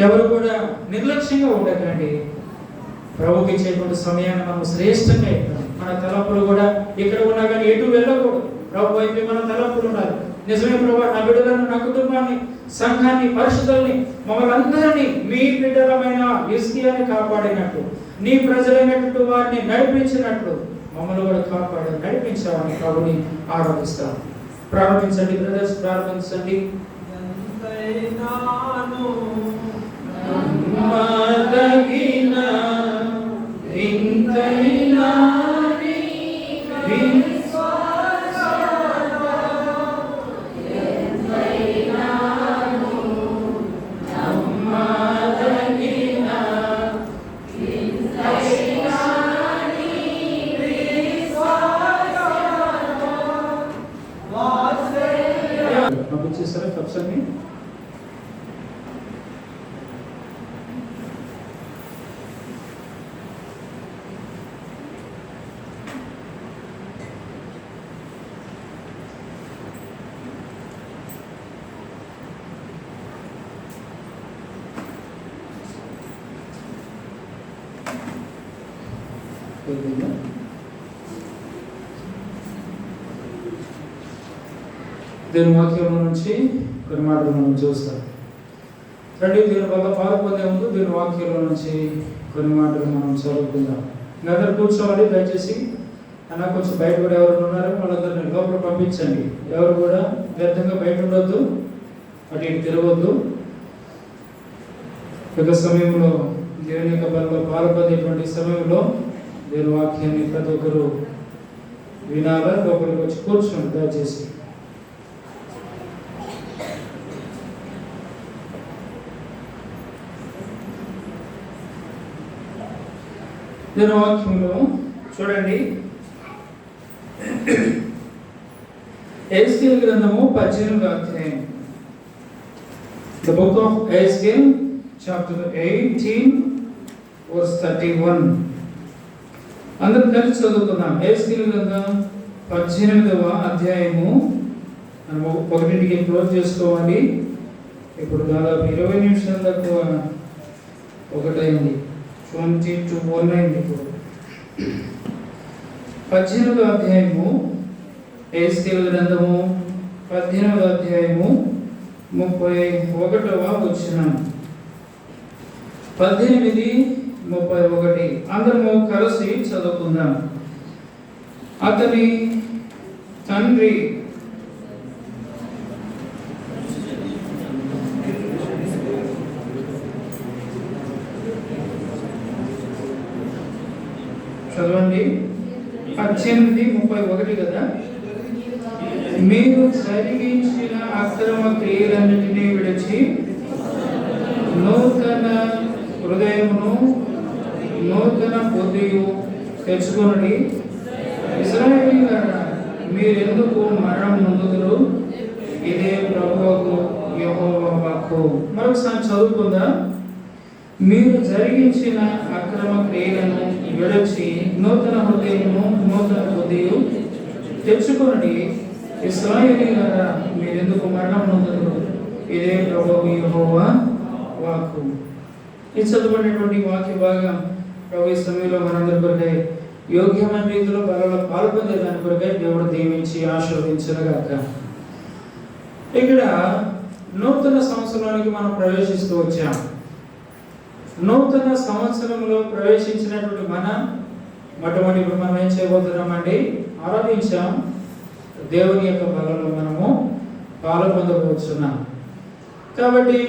A: ఎవరు కూడా నిర్లక్ష్యంగా ఉండకండి. ప్రభుకి ఇచ్చేటువంటి సమయాన్ని మనం శ్రేష్టంగా ఇద్దాం. మన తలంపులు కూడా ఇక్కడ ఉన్నా కానీ ఎటు వెళ్ళకూడదు. ప్రభు వైపు మన తలంపులు ఉండాలి. నిజమే ప్రభువా, నా బిడ్డలను, నా కుటుంబాన్ని, సంఘాన్ని, పరిశుద్ధుల్ని, మమ్మల్ని అందరినీ మీ బిడ్డలమైన హిజ్కియాని కాపాడినట్లు, నీ ప్రజలైనటువంటి వారిని నడిపించినట్లు మమ్మల్ని కూడా కాపాడి నడిపించామని ప్రభుని ఆరాధిస్తాం. ప్రారంభించండి బ్రదర్స్, ప్రారంభించండి. పంపించేస్తారా కప్స్ అన్ని? చదువుకుందాం. దీని వాక్యం నుంచి కొన్ని మాటలు మనం చూస్తాం. రండి, దీని వల్ల పాల్పొందే ముందు దీని వాక్యంలో నుంచి కొన్ని మాటలు మనం చదువుకుందాం. అందరూ కూర్చోవాలి దయచేసి. అన్న కొంచెం బయట కూడా ఎవరు ఉన్నారో వాళ్ళందరినీ లోపల పంపించండి. ఎవరు కూడా వ్యర్థంగా బయట ఉండొద్దు, అటు ఇటు తిరగొద్దు. ఒక సమయంలో దేవుని యొక్క బలలో పాల్పొందేటువంటి సమయంలో దేవుని వాక్యాన్ని ప్రతి ఒక్కరు వినాలా. లోపలికి వచ్చి కూర్చోండి దయచేసి. దీని వాక్యంలో చూడండి, ఎహెజ్కేలు గ్రంథము 18వ అధ్యాయం. The book of Ezekiel, chapter 18, verse 31. అందరం కలిసి చదువుకుందాం. ఎహెజ్కేలు గ్రంథం 18వ అధ్యాయము. మనం 1కి క్లోజ్ చేసుకోవాలి. ఇప్పుడు దాదాపు 20 నిమిషాల తక్కువ 1 అయింది. 20-1 అయింది. ఇప్పుడు 18వ అధ్యాయము, ఎహెజ్కేలు గ్రంథము 18వ అధ్యాయము 31వ వచనం. 18:31 అందరము కలిసి చదువుకుందాం. అతని తండ్రి చదవండి. 18:31 కదా. మీరు జరిగించిన అక్రమ క్రియలన్నిటినీ విడిచి నూతన హృదయమును నూతన బుద్ధియు తెచ్చుకొనుడి. ఇశ్రాయేలీయులారా, మీరెందుకు మరణం నొందుదురు? ఇదే ప్రభువుకు యెహోవా వాక్కు. మరొకసారి చదువుకుందాం. మీరు జరిగించిన అక్రమ క్రియలను విడిచి నూతన హృదయమును నూతన బుద్ధియు తెచ్చుకొనుడి. ఇశ్రాయేలీయులారా, మీరెందుకు మరణం నొందుదురు? ఇదే ప్రభువు యెహోవా వాక్కు. ఈ చదువుకునేటువంటి వాక్య భాగం ప్రభు ఈ సమయంలో మనందరి కొరకై యోగ్యమైన రీతిలో బలలో పాల్పొందే దాని కొరకై దేవుడు దీవించి ఆశీర్వదించునుగాక. ఇక్కడ నూతన సంవత్సరానికి మనం ప్రవేశిస్తూ వచ్చాం. నూతన సంవత్సరంలో ప్రవేశించినటువంటి మొట్టమొదటి ఇప్పుడు మనం ఏం చేయబోతున్నామండి? ఆరాధించాం. దేవుని యొక్క బలలో మనము పాలు పొందబోతున్నాం. కాబట్టి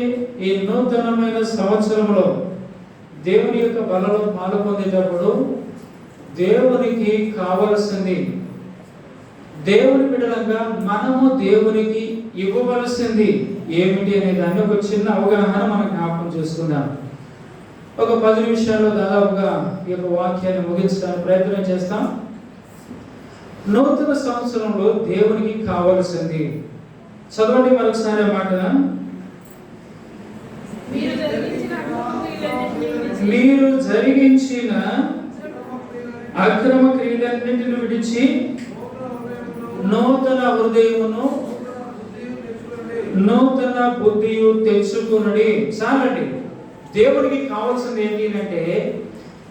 A: ఈ నూతనమైన సంవత్సరంలో దేవుని యొక్క బలలో పాలు పొందేటప్పుడు దేవునికి కావలసింది, దేవుని బిడ్డలంగా మనము దేవునికి ఇవ్వవలసింది ఏమిటి అనే దాన్ని ఒక చిన్న అవగాహన మనం జ్ఞాపకం చేసుకుందాం. ఒక 10 నిమిషాల్లో దాదాపుగా ఈ యొక్క వాక్యాన్ని ముగించడానికి ప్రయత్నం చేస్తాం. నూతన సంవత్సరంలో దేవునికి కావలసింది చదవండి మరొకసారి ఆ మాట. మీరు జరిగించిన అక్రమ క్రియలన్నింటిని విడిచి నూతన హృదయమును నూతన బుద్ధియు తెచ్చుకునుడి. చాలండి. దేవుడికి కావాల్సింది ఏంటి అంటే,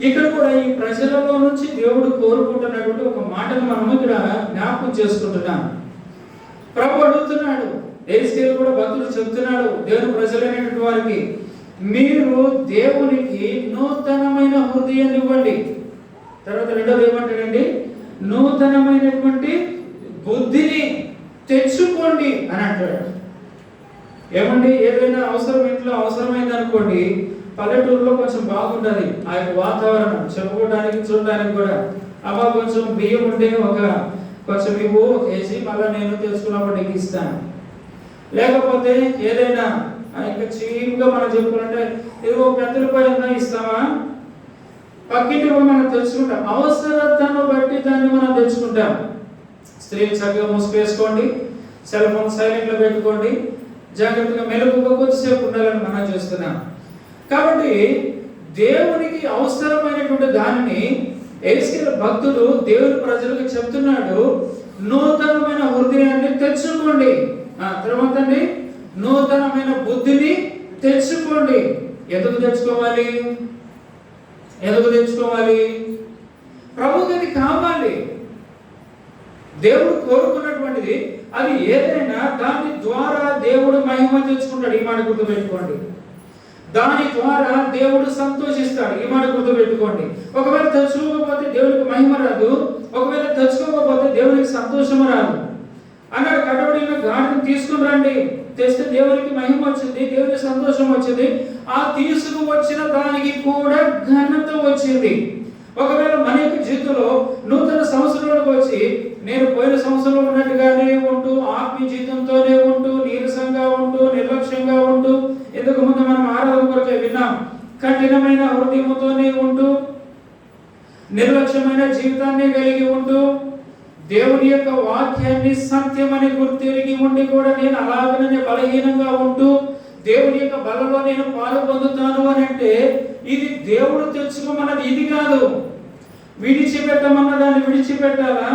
A: ఇక్కడ కూడా ఈ ప్రజలలో నుంచి దేవుడు కోరుకుంటున్నటువంటి ఒక మాటను మనం ఇక్కడ జ్ఞాపకం చేసుకుంటున్నాం. ప్రభు అడుగుతున్నాడు, ఎహెజ్కేలు కూడా భక్తుడు చెప్తున్నాడు దేవుని ప్రజలైనటువంటి వారికి, మీరు దేవునికి నూతనమైన హృదయాన్ని ఇవ్వండి. తర్వాత రెండోది ఏమంటాడండి? నూతనమైనటువంటి బుద్ధిని తెచ్చుకోండి అని అంటాడు. ఏమండి, ఏదైనా అవసరం ఇంట్లో అవసరమైంది అనుకోండి, పల్లెటూరులో కొంచెం బాగుంటుంది ఆ యొక్క వాతావరణం, చెప్పుకోవడానికి చూడడానికి కూడా. అబ్బా కొంచెం బియ్యం ఉంటే కొంచెం ఇవ్వు, వేసి మళ్ళీ నేను తెలుసుకున్నప్పుడు నీకు ఇస్తాను. లేకపోతే ఏదైనా ఇంకా చీప్గా మనం చెప్పుకుంటే ఇదిగో ₹10 ఇస్తామా, పక్కింటి మనం తెచ్చుకుంటాం. అవసరతను బట్టి దాన్ని మనం తెచ్చుకుంటాం. స్త్రీలు చక్కగా ముసుగేసుకోండి, సెల్ ఫోన్ సైలెంట్లో పెట్టుకోండి, జాగ్రత్తగా మెలుగుగా కొద్దిసేపు ఉండాలని మనం చేస్తున్నాం. కాబట్టి దేవునికి అవసరమైనటువంటి దానిని ఎహెజ్కేలు భక్తుడు దేవుని ప్రజలకు చెప్తున్నాడు, నూతనమైన హృదయాన్ని తెచ్చుకోండి. తర్వాత అండి, నూతనమైన బుద్ధిని తెచ్చుకోండి. ఎందుకు తెచ్చుకోవాలి? ప్రభువుకి అది కావాలి. దేవుడు కోరుకున్నటువంటిది అది ఏదైనా దాని ద్వారా దేవుడు మహిమ తెచ్చుకుంటాడు. ఈ మాట గుర్తుపెట్టుకోండి. దాని ద్వారా దేవుడు సంతోషిస్తాడు. ఈ మాట గుర్తుపెట్టుకోండి. ఒకవేళ తెచ్చుకోకపోతే దేవునికి మహిమ రాదు, ఒకవేళ తెచ్చుకోకపోతే దేవునికి సంతోషం రాదు అన్నాడు. కట్టబడిన గాడిని తీసుకుని రండి, తెస్తే దేవునికి మహిమ వచ్చింది, దేవునికి సంతోషం వచ్చింది. ఆ తీసుకువచ్చిన దానికి కూడా ఘనత వచ్చింది. ఒకవేళ మన యొక్క జీవితంలో నూతన సంవత్సరంలోకి వచ్చి నేను పోయిన సంవత్సరంలో ఉన్నట్టుగానే ఉంటూ ఆత్మీయ జీవితంతోనే ఉంటూ నీరసంగా ఉంటూ నిర్లక్ష్యంగా ఉంటూ, ఇంతకు ముందు మనం ఆరాధన కొరకే విన్నాం, కఠినమైన హృదయంతోనే ఉంటూ నిర్లక్ష్యమైన జీవితాన్ని కలిగి ఉంటూ దేవుని యొక్క వాక్యాన్ని సత్యమని గుర్తిరిగి ఉండి కూడా నేను అలాగనే బలహీనంగా ఉంటూ దేవుని యొక్క బలలో నేను పాలు పొందుతాను అని అంటే ఇది దేవుడు తెచ్చుకోమన్నది ఇది కాదు. విడిచిపెట్టమన్న దాన్ని విడిచిపెట్టాలా,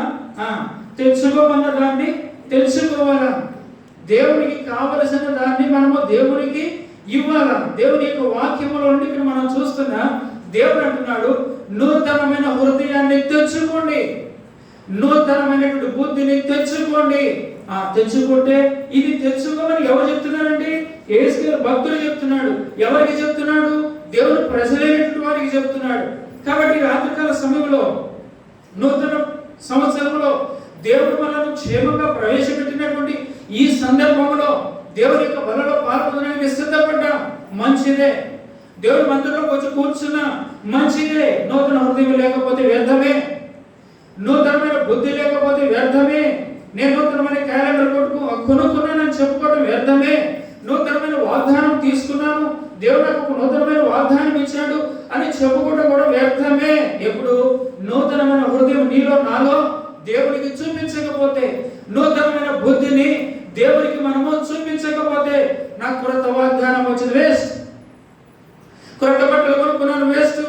A: తెచ్చుకోమన్న దాన్ని తెచ్చుకోవాలా. దేవునికి కావలసిన దాన్ని మనము దేవునికి ఇవ్వాలా. దేవుని యొక్క వాక్యములో నుండి ఇక్కడ మనం చూస్తున్నా దేవుడు అంటున్నాడు, నూతనమైన హృదయాన్ని తెచ్చుకోండి, నూతనమైనటువంటి బుద్ధిని తెచ్చుకోండి. తెచ్చుకుంటే ఇది తెచ్చుకోమని ఎవరు చెప్తున్నారండి? యేసు భక్తులు చెప్తున్నాడు. ఎవరికి చెప్తున్నాడు? దేవుడు ప్రజలైనటువంటి వారికి చెప్తున్నాడు. కాబట్టి రాత్రికాల సమయంలో నూతన సంవత్సరంలో దేవుడు మనల్ని క్షేమంగా ప్రవేశపెట్టినటువంటి ఈ సందర్భంలో దేవుని యొక్క బలలో పాల్గొనడానికి సిద్ధపడ్డా మంచిదే. దేవుడు మందిరంలోకి వచ్చి కూర్చున్నా మంచిదే. నూతన హృదయం లేకపోతే వ్యర్థమే, నూతనమైన బుద్ధి లేకపోతే వ్యర్థమే. నేను నూతనమైన క్యాలెండర్ కొనుక్కున్నానని చెప్పుకోవడం వ్యర్థమే. నూతనమైన వాగ్దానం తీసుకున్నాను, దేవుడు నాకు ఒక నూతనమైన వాగ్దానం ఇచ్చాడు అని చెప్పుకోవడం కూడా వ్యర్థమే. ఎప్పుడు నూతనమైన హృదయం నీలో నాలో దేవుడికి చూపించకపోతే, నూతనమైన బుద్ధిని దేవుడికి మనము చూపించకపోతే, నాకు కొత్త వాగ్దానం వచ్చింది వేస్ట్, కొత్త బట్టలు కొనుక్కున్నాను వేస్ట్,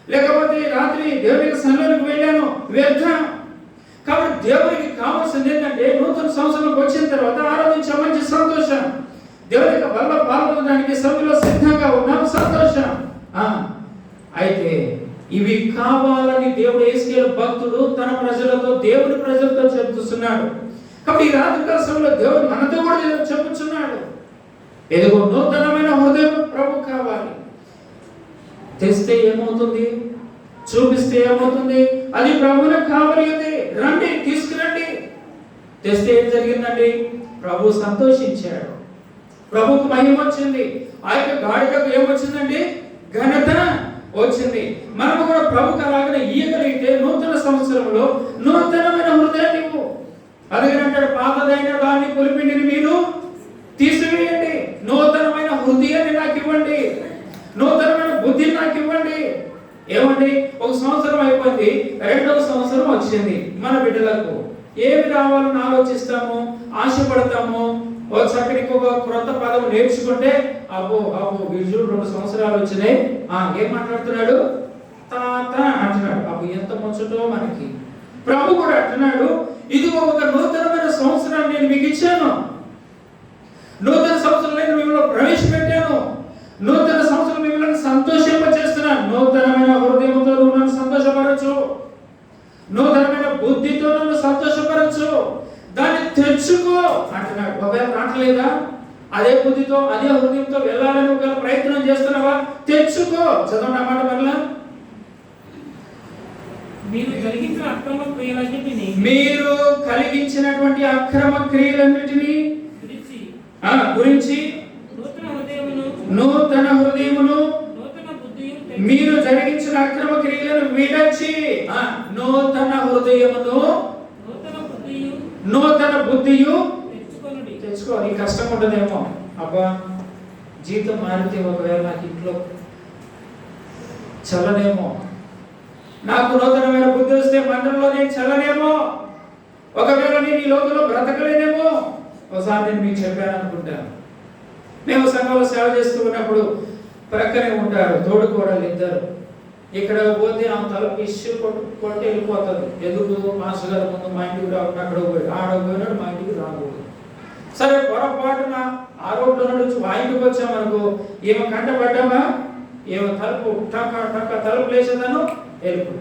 A: లేకపోతే రాత్రి దేవునికి సన్నిధికి వెళ్ళాను వ్యర్థం. కాబట్టి దేవునికి కావాల్సింది ఏంటంటే నూతన సంవత్సరంలోకి వచ్చిన తర్వాత ఆరాధించే మంచి సంతోషం, దేవుని యొక్క బల్ల పాల్గొనడానికి సభలో సిద్ధంగా ఉన్నాం సంతోషం. అయితే ఇవి కావాలని దేవుడు యేసుయేలు భక్తుడు తన ప్రజలతో దేవుని ప్రజలతో చెప్తున్నాడు. కాబట్టి ఈ రాత్రికాల సమయంలో దేవుడు మనతో కూడా చెప్పుచున్నాడు, ఎదుగో నూతనమైన హృదయం ప్రభు కావాలి. తెస్తే ఏమవుతుంది, చూపిస్తే ఏమవుతుంది, అది ప్రభువులకు కావాలి. రండి, తీసుకురండి. తెస్తే ఏం జరిగిందండి? ప్రభు సంతోషించాడు, ప్రభుకు మహిమ వచ్చింది. ఆ యొక్క గాడికకు ఏమొచ్చిందండి? ఘనత వచ్చింది. మనము కూడా ప్రభుకు అలాగనే ఇయ్యగలిగితే నూతన సంవత్సరంలో నూతనమైన హృదయాన్ని ఇవ్వు. అదిగనంటాడు, పాతదైన దాన్ని పులిపిండిని మీరు తీసివేయండి, నూతనమైన హృదయాన్ని నాకు ఇవ్వండి, నూతనమైన బుద్ధిని నాకు ఇవ్వండి. ఏమండి, ఒక సంవత్సరం అయిపోయింది, రెండవ సంవత్సరం వచ్చింది. మన బిడ్డలకు ఏమి రావాలని ఆలోచిస్తాము, ఆశపడతాము. ఒక చక్కని ఇంకొక క్రొత్త పదం నేర్చుకుంటే అబ్బో వీళ్ళు 2 సంవత్సరాలు వచ్చినాయి, ఏం మాట్లాడుతున్నాడు, తాత అంటున్నాడు. అబ్బో ఎంత ముచ్చటో మనకి. ప్రభు కూడా అంటున్నాడు, ఇది ఒక నూతనమైన సంవత్సరాన్ని నేను మీకు ఇచ్చాను, నూతన సంవత్సరం నేను మిమ్మల్ని ప్రవేశపెట్టాను, నూతన సంవత్సరం మిమ్మల్ని సంతోషింపచేస్తున్నాను. నూతనమైన హృదయంతో నన్ను సంతోషపరచు, నూతనమైన బుద్ధితో నన్ను సంతోషపరచు, దాన్ని తెచ్చుకో అంటున్నాడు. ఒకవేళ రావట్లేదా, అదే బుద్ధితో అదే హృదయంతో వెళ్ళాలని ఒకవేళ ప్రయత్నం చేస్తున్నావా, తెచ్చుకో. చదవండి అన్నమాట. మరలా
B: మీరు
A: కలిగించినటువంటి అక్రమ క్రియలన్నిటినీ గురించి నూతన హృదయమును మీరు జరిగించిన అక్రమ క్రియలను విడచి నూతన హృదయమును నూతన బుద్ధియు తెచ్చుకోవాలి. కష్టం ఉంటుందేమో, అబ్బా జీవితం మారితే ఒకవేళ నాకు ఇంట్లో చల్లనేమో, నాకు నూతనమైన బుద్ధి వస్తే మందిరంలో నేను చల్లనేమో, ఒకవేళ నేను ఈ లోకంలో బ్రతకలేనేమో. ఒకసారి నేను మీకు చెప్పాను అనుకుంటాను, మేము సంఘంలో సేవ చేస్తూ ఉన్నప్పుడు ప్రక్కనే ఉంటారు తోడుకోడలు ఇద్దరు. ఇక్కడ పోతే ఆ తలుపు ఇష్యూ కొట్టి వెళ్ళిపోతుంది. ఎందుకు, మాస్టర్ గారు ముందు మా ఇంటికి రాకుండా అక్కడ పోయాడు, ఆడపోయినాడు, మా ఇంటికి రాకూడదు. సరే పొరపాటున ఆ రోడ్లో నుంచి మా ఇంటికి వచ్చామనుకో, ఏమో కంట పడ్డామా, ఏమో తలుపు టక్క టక్క తలుపు లేచేదాను వెళ్ళిపో.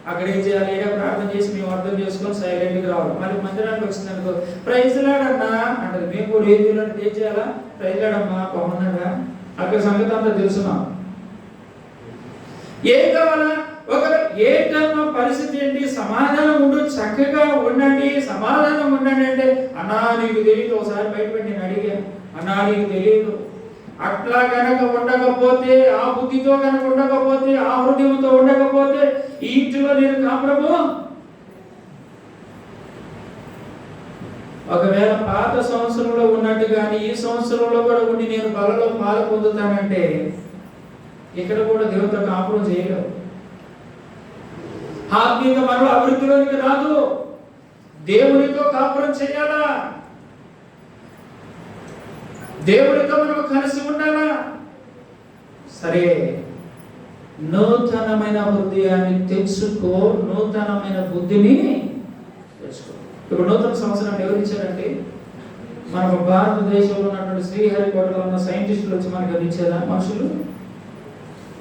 A: అక్కడ ఏం చేయాలి? ఏదో ప్రార్థన చేసి మేము అర్థం చేసుకొని సైలెంట్గా రావాలి. మళ్ళీ మందిరానికి వచ్చిందనుకో ప్రైజ్ లాడన్నా అంటది. మేము కూడా ఏం చేయాలంటే ఏం చేయాలా? ప్రైజ్ లాడమ్మా బాగున్నాడా, అక్కడ సంగతి అంతా తెలుసున్నాం. ఏం కావాలా? ఒక ఏంటమ్మా పరిస్థితి ఏంటి? సమాధానం ఉండు, చక్కగా ఉండండి, సమాధానం ఉండండి అంటే అన్నా నీకు తెలియదు. ఒకసారి బయటపెట్టి నేను అడిగాను, అన్నా నీకు తెలియదు. అట్లా కనుక ఉండకపోతే, ఆ బుద్ధితో కనుక ఉండకపోతే, ఆ హృదయంతో ఉండకపోతే ఈ ఇంటిలో నేను కాపురము. ఒకవేళ పాత సంవత్సరంలో ఉన్నట్టు కానీ ఈ సంవత్సరంలో కూడా ఉండి నేను బలలో పాలు పొందుతానంటే ఇక్కడ కూడా దేవుడితో కాపురం చేయలేవు. ఆత్మీయ మనలో అభివృద్ధిలోనికి రాదు. దేవునితో కాపురం చేయాలా, దేవుడితో మనం కలిసి ఉండాలా. సరే, నూతనమైన హృదయాన్ని తెచ్చుకో, నూతనమైన బుద్ధిని తెచ్చుకో. ఇప్పుడు నూతన సంవత్సరాన్ని ఎవరు ఇచ్చారండి? మనకు భారతదేశంలో ఉన్నటువంటి శ్రీహరికోటలో ఉన్న సైంటిస్టులు వచ్చి మనకు అది ఇచ్చారా? మనుషులు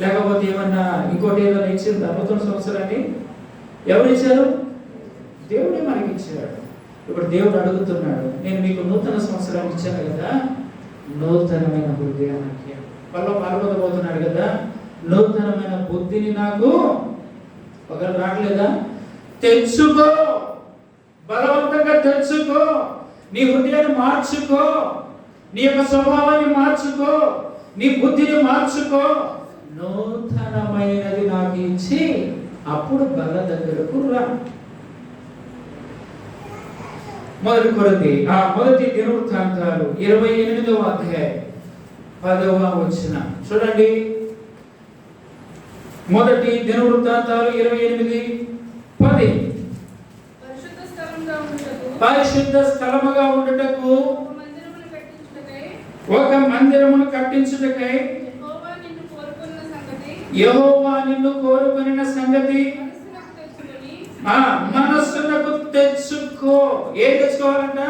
A: లేకపోతే ఏమన్నా ఇంకోటి ఏదైనా ఇచ్చిందా? నూతన సంవత్సరాన్ని ఎవరు ఇచ్చారు? దేవుడే మనకి ఇచ్చాడు. ఇప్పుడు దేవుడు అడుగుతున్నాడు, నేను మీకు నూతన సంవత్సరాన్ని ఇచ్చాను కదా, నూతనమైన హృదయానికి వల్ల పాల్గొనబోతున్నాడు కదా, నూతనమైన బుద్ధిని నాకు ఒకరు రావట్లేదా? తెచ్చుకో, బలవంతంగా తెచ్చుకో. నీ హృదయాన్ని మార్చుకో, నీ యొక్క స్వభావాన్ని మార్చుకో, నీ బుద్ధిని మార్చుకో. నూతనమైనది నాకు ఇచ్చి అప్పుడు బల దగ్గరకు రా. మొదటి దినవృత్తాంతాలు 28వ అధ్యాయం 10వ వచనం చూడండి. మొదటి దినవృత్తాంతాలు 28:10 పరిశుద్ధ స్థలముగా ఉండుటకు ఒక మందిరమును కట్టించుటకై యెహోవా నిన్ను కోరుకొనిన సంగతి మనస్సునకు తెచ్చుకో. ఏం తెచ్చుకోవాలంట?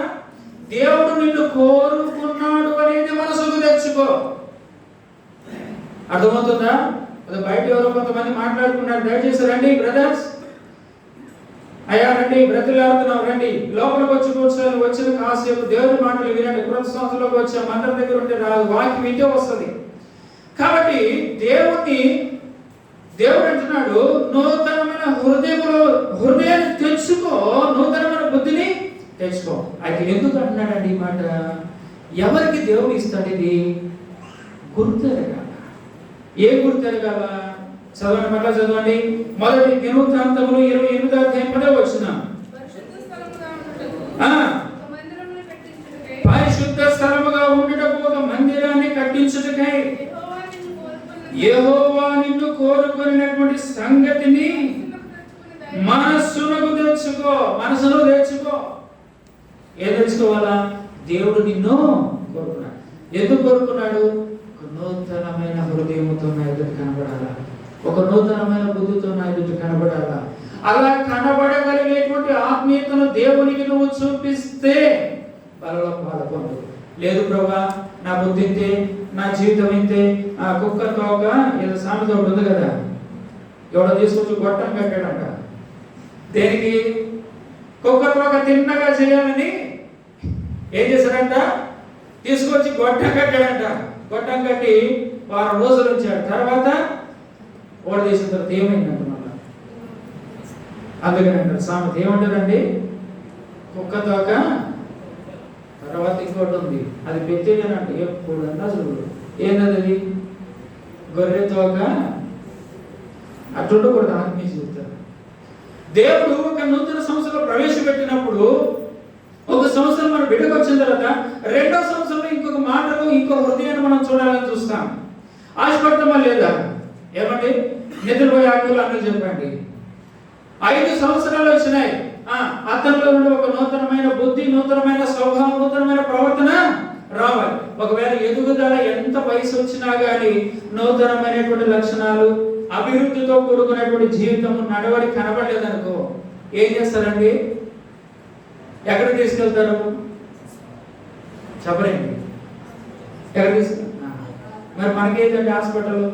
A: దేవుడు నిన్ను కోరుకున్నాడు అనేది మనసుకు తెచ్చుకో. అర్థమవుతుందా? అది బయట ఎవరో కొంతమంది మాట్లాడుకున్నారు. దయచేసి రండి బ్రదర్స్, అయ్యా రండి, బ్రతిలాడుతున్నాం, రండి లోపలికి వచ్చి కూర్చొని వచ్చిన కాసేపు దేవుడి మాటలు వినండి. కృత సంవత్సరంలోకి వచ్చాం, అందరి దగ్గర ఉంటే రాదు, వాక్యం వింటే వస్తుంది. కాబట్టి దేవుడు అంటున్నాడు, నూతనమైన హృదయాన్ని తెచ్చుకో, నూతనమైన బుద్ధిని తెచ్చుకో. అయితే ఎందుకు అంటున్నాడండి ఈ మాట? ఎవరికి దేవుడు ఇస్తాడు ఇది? గుర్తెరగాల. ఏ గుర్తెరగాల? చదవండి, మళ్ళా చదవండి. మొదటి దినవృత్తాంతములు 28వ అధ్యాయం 10వ వచనం. పరిశుద్ధ స్థలముగా ఉండుటకు ఒక మందిరాన్ని కట్టించుటకై యెహోవా నిన్ను కోరుకునేటువంటి సంగతిని మనస్సునకు తెచ్చుకో. మనసులో తెచ్చుకో. ఏం తెచ్చుకోవాలా? దేవుడు నిన్ను కోరుకున్నాడు. ఎందుకు కోరుకున్నాడు? ఒక నూతనమైన హృదయంతో నా ఎదుట కనబడాలా, ఒక నూతనమైన బుద్ధితో నా ఎదుట కనబడాలా. అలా కనబడగలిగేటువంటి ఆత్మీయతను దేవునికి నువ్వు చూపిస్తే బలలో పాల్గొంటు. లేదు ప్రభా, నా బుద్ధి ఇంతే, నా జీవితం ఇంతే, ఆ కుక్క తోక ఏదో సామెత ఒకటి ఉంది కదా, ఎవడో తీసుకొచ్చి గొట్టం కట్టాడంట. దేనికి? కుక్క తోక తిన్నగా చేయాలని ఏం చేశాడంట? తీసుకొచ్చి గొట్టం కట్టాడంట. గొట్టం కట్టి వారం రోజులు ఉంచాడు. తర్వాత ఓడ చేసిన తర్వాత ఏమైందంట మళ్ళా. అందుకని అంటారు సామెత ఏమంటారండి? కుక్క తోక తర్వాత ఇంకోటి ఉంది, అది పెట్టేదేనంట. ఎప్పుడన్నా చూడు. ఏంటది? గొర్రె తోక. అట్లుండకూడదు ఆత్మీయ జీవితం. దేవుడు ఒక నూతన సంవత్సరంలో ప్రవేశపెట్టినప్పుడు, ఒక సంవత్సరం మన బిడ్డకు వచ్చిన తర్వాత రెండో సంవత్సరంలో ఇంకొక మాటలు, ఇంకో హృదయాన్ని మనం చూడాలని చూస్తాం. ఆశపడతామా లేదా? ఏమండి? నిద్రపోయే ఆకులు అన్నీ చెప్పండి. 5 సంవత్సరాలు వచ్చినాయి. అతనిలో నుండి ఒక నూతనమైన బుద్ధి, నూతనమైన స్వభావం, నూతనమైన ప్రవర్తన రావాలి. ఒకవేళ ఎదుగుదల ఎంత వయసు వచ్చినా గానీ నూతనమైనటువంటి లక్షణాలు, అభివృద్ధితో కూడుకున్నటువంటి జీవితం, నడవడి కనబడలేదనుకో ఏం చేస్తారండి? ఎక్కడ తీసుకెళ్తారు? చెప్పలేండి. ఎక్కడ తీసుకెళ్తారు? మరి మనకేదండి హాస్పిటల్?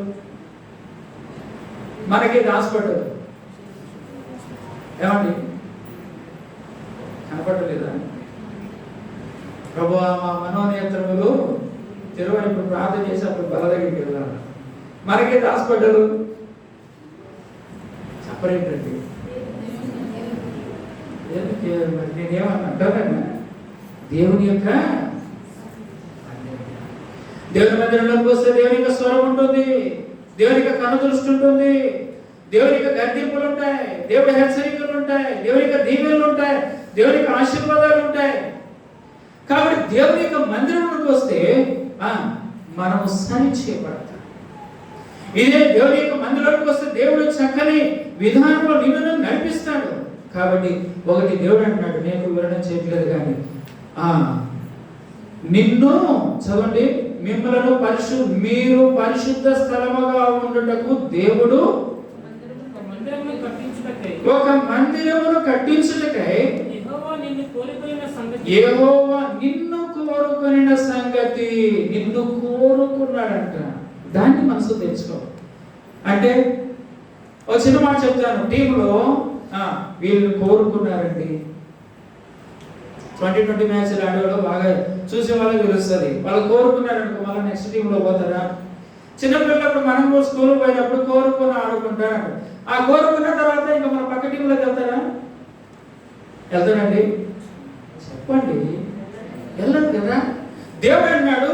A: మనకేది హాస్పిటల్? ఏమండి కనపడలేదా? ప్రభువా మా మనోనేత్రములు తెరవని, ఇప్పుడు ప్రార్థన చేసి అప్పుడు బల దగ్గరికి వెళ్ళాలి. మనకి హాస్పిటల్ చెప్పరేంటండి? నేనేమన్నా అంటానన్నా దేవుని యొక్క దేవుని మందిరంలోకి వస్తే దేవుని యొక్క స్వరం ఉంటుంది, దేవుని యొక్క కనుదృష్టి ఉంటుంది, దేవుని యొక్క గర్తింపులు ఉంటాయి, దేవుడి హెచ్చరికలు ఉంటాయి, దేవుని యొక్క దీవెనలు ఉంటాయి, దేవుని యొక్క ఆశీర్వాదాలు ఉంటాయి. కాబట్టి దేవుని యొక్క మందిరంలోకి వస్తే మనము సరి చేయబడతాం. ఇదే దేవుని యొక్క మందిరంలోకి వస్తే దేవుడు చక్కని విధానంలో నిన్ను నడిపిస్తాడు. కాబట్టి ఒకటి దేవుడు అంటున్నాడు, నేను వివరణ చేయట్లేదు కానీ నిన్ను చదవండి, మిమ్మలను మీరు పరిశుద్ధ స్థలముగా ఉండుటకు దేవుడు ఒక మందిరమును కట్టించుటకై యెహోవా నిన్ను కోరుకున్న సంగతి, నిన్ను కోరుకున్నాడంట. దాన్ని మనసు తెలుసుకో. అంటే ఒక చిన్న మాట చెప్తాను, టీంలో వీళ్ళు కోరుకున్నారండి. 2020 మ్యాచ్లు ఆడేవాళ్ళు బాగా చూసే వాళ్ళకి తెలుస్తుంది. వాళ్ళు కోరుకున్నారనుకో మళ్ళీ నెక్స్ట్ టీంలో పోతారా? చిన్నపిల్లప్పుడు మనం కూడా స్కూల్కి పోయినప్పుడు కోరుకుని ఆడుకుంటారు. ఆ కోరుకున్న తర్వాత ఇంకా మన పక్క టీంలోకి వెళ్తారా? వెళ్తారండి? చెప్పండి, వెళ్ళదు కదా. దేవుడు అన్నాడు,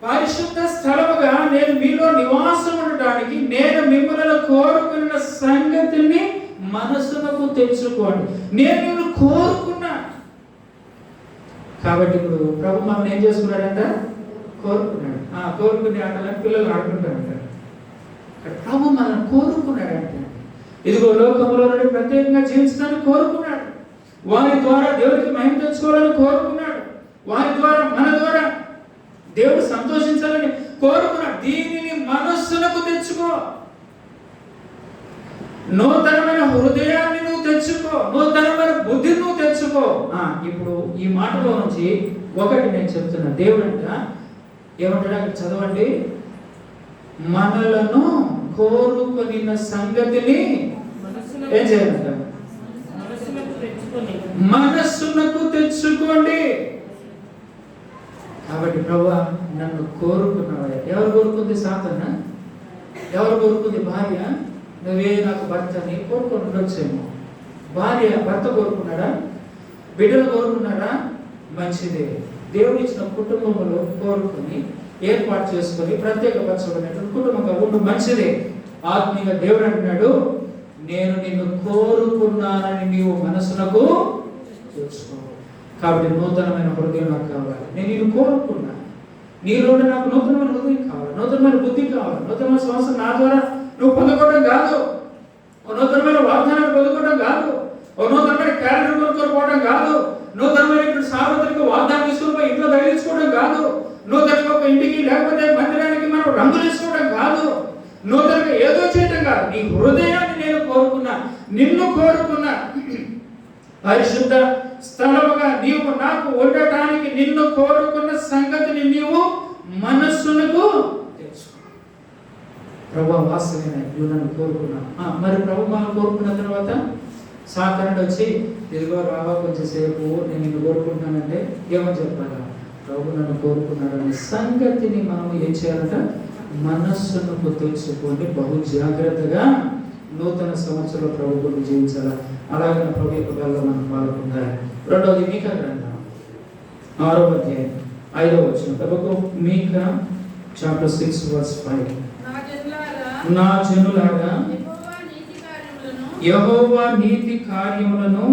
A: పరిశుద్ధ స్థలముగా నేను మీలో నివాసం ఉండడానికి నేను మిమ్మల్ని కోరుకున్న సంగతిని మనసులకు తెలుసుకోండి. నేను నిన్ను కోరుకున్నా. కాబట్టి ఇప్పుడు ప్రభు మనం ఏం చేసుకున్నాడంట? కోరుకున్నాడు. కోరుకునే ఆటలని పిల్లలు ఆడుకుంటారంట. ప్రభు మనం కోరుకున్నాడంట. ఇదిగో లోకంలో నుండి ప్రత్యేకంగా జీవించడానికి కోరుకున్నాడు. వారి ద్వారా దేవుడికి మహిమ తెచ్చుకోవాలని కోరుకున్నాడు. వారి ద్వారా మన ద్వారా దేవుడు సంతోషించాలని కోరుకున్నాడు. దీనిని మనస్సులకు తెచ్చుకో. నూతనమైన హృదయాన్ని నువ్వు తెచ్చుకో, నూతనమైన బుద్ధిని నువ్వు తెచ్చుకో. ఇప్పుడు ఈ మాటలో నుంచి ఒకటి నేను చెప్తున్నా. దేవుడు అంట ఏమంటాడు అక్కడ చదవండి, మనలను కోరుకున్న సంగతిని ఏం చేయాలంట? మనస్సునకు తెచ్చుకోండి. కాబట్టి ప్రభువా నన్ను కోరుకున్నావా? ఎవరు కోరుకుంది? సాతానా? ఎవరు కోరుకుంది? భార్య. నువ్వే నాకు భర్త అని కోరుకొని ఉండొచ్చేమో. భార్య భర్త కోరుకున్నాడా? బిడ్డలు కోరుకున్నాడా? మంచిదే. దేవుడు ఇచ్చిన కుటుంబంలో కోరుకుని ఏర్పాటు చేసుకొని ప్రత్యేకపరచబడినటువంటి కుటుంబంగా ఉండు, మంచిదే. ఆత్మీయ దేవుడు అంటున్నాడు, నేను నిన్ను కోరుకున్నానని నీవు మనసునకు తెలుసుకో. కాబట్టి నూతనమైన హృదయం నాకు కావాలి. నేను నిన్ను కోరుకున్నా. నీలో నాకు నూతనమైన హృదయం కావాలి, నూతనమైన బుద్ధి కావాలి. నూతనమైన సంవత్సరం నా ద్వారా నువ్వు పొందుకోవడం కాదు, నూతనమైన వాగ్దానాన్ని పొందుకోవడం కాదు, నూతనమైన క్యాలెండర్ కొనుక్కోవడం కాదు, నూతనమైన సార్వత్రిక వాగ్దానం తీసుకుని ఇంట్లో తగిలించుకోవడం కాదు, నూతనంగా ఒక ఇంటికి లేకపోతే మందిరానికి మనం రంగులు వేసుకోవడం కాదు, నూతనంగా ఏదో చేయటం కాదు. నీ హృదయాన్ని నేను కోరుకున్నా, నిన్ను కోరుకున్నా. పరిశుద్ధ స్థలముగా నీవు నాకు ఉండటానికి నిన్ను కోరుకున్న సంగతిని నీవు మనస్సునకు తెలుసుకో. ప్రభు వాస్తవమైన నువ్వు నన్ను కోరుకున్నా. మరి ప్రభు మనం కోరుకున్న తర్వాత సాతానుడు వచ్చి ఇదిగో రావా కొంచెంసేపు నేను నిన్ను కోరుకుంటున్నానంటే ఏమని చెప్పాలా? ప్రభు నన్ను కోరుకున్నాడు అనే సంగతిని మనం ఏం చేయాలంట? మనస్సును తెలుసుకోండి. బహు జాగ్రత్తగా నూతన సంవత్సరంలో ప్రభు గురించి జీవించాలా. అలాగే ప్రభు యొక్క బల్ల మనం పాల్గొందా. రెండవది మీకా గ్రంథం 6వ అధ్యాయం 5వ వచనం. ప్రభువు మీకా చాప్టర్ 6 verse 5. నా జనులారా యెహోవా నీతి కార్యములను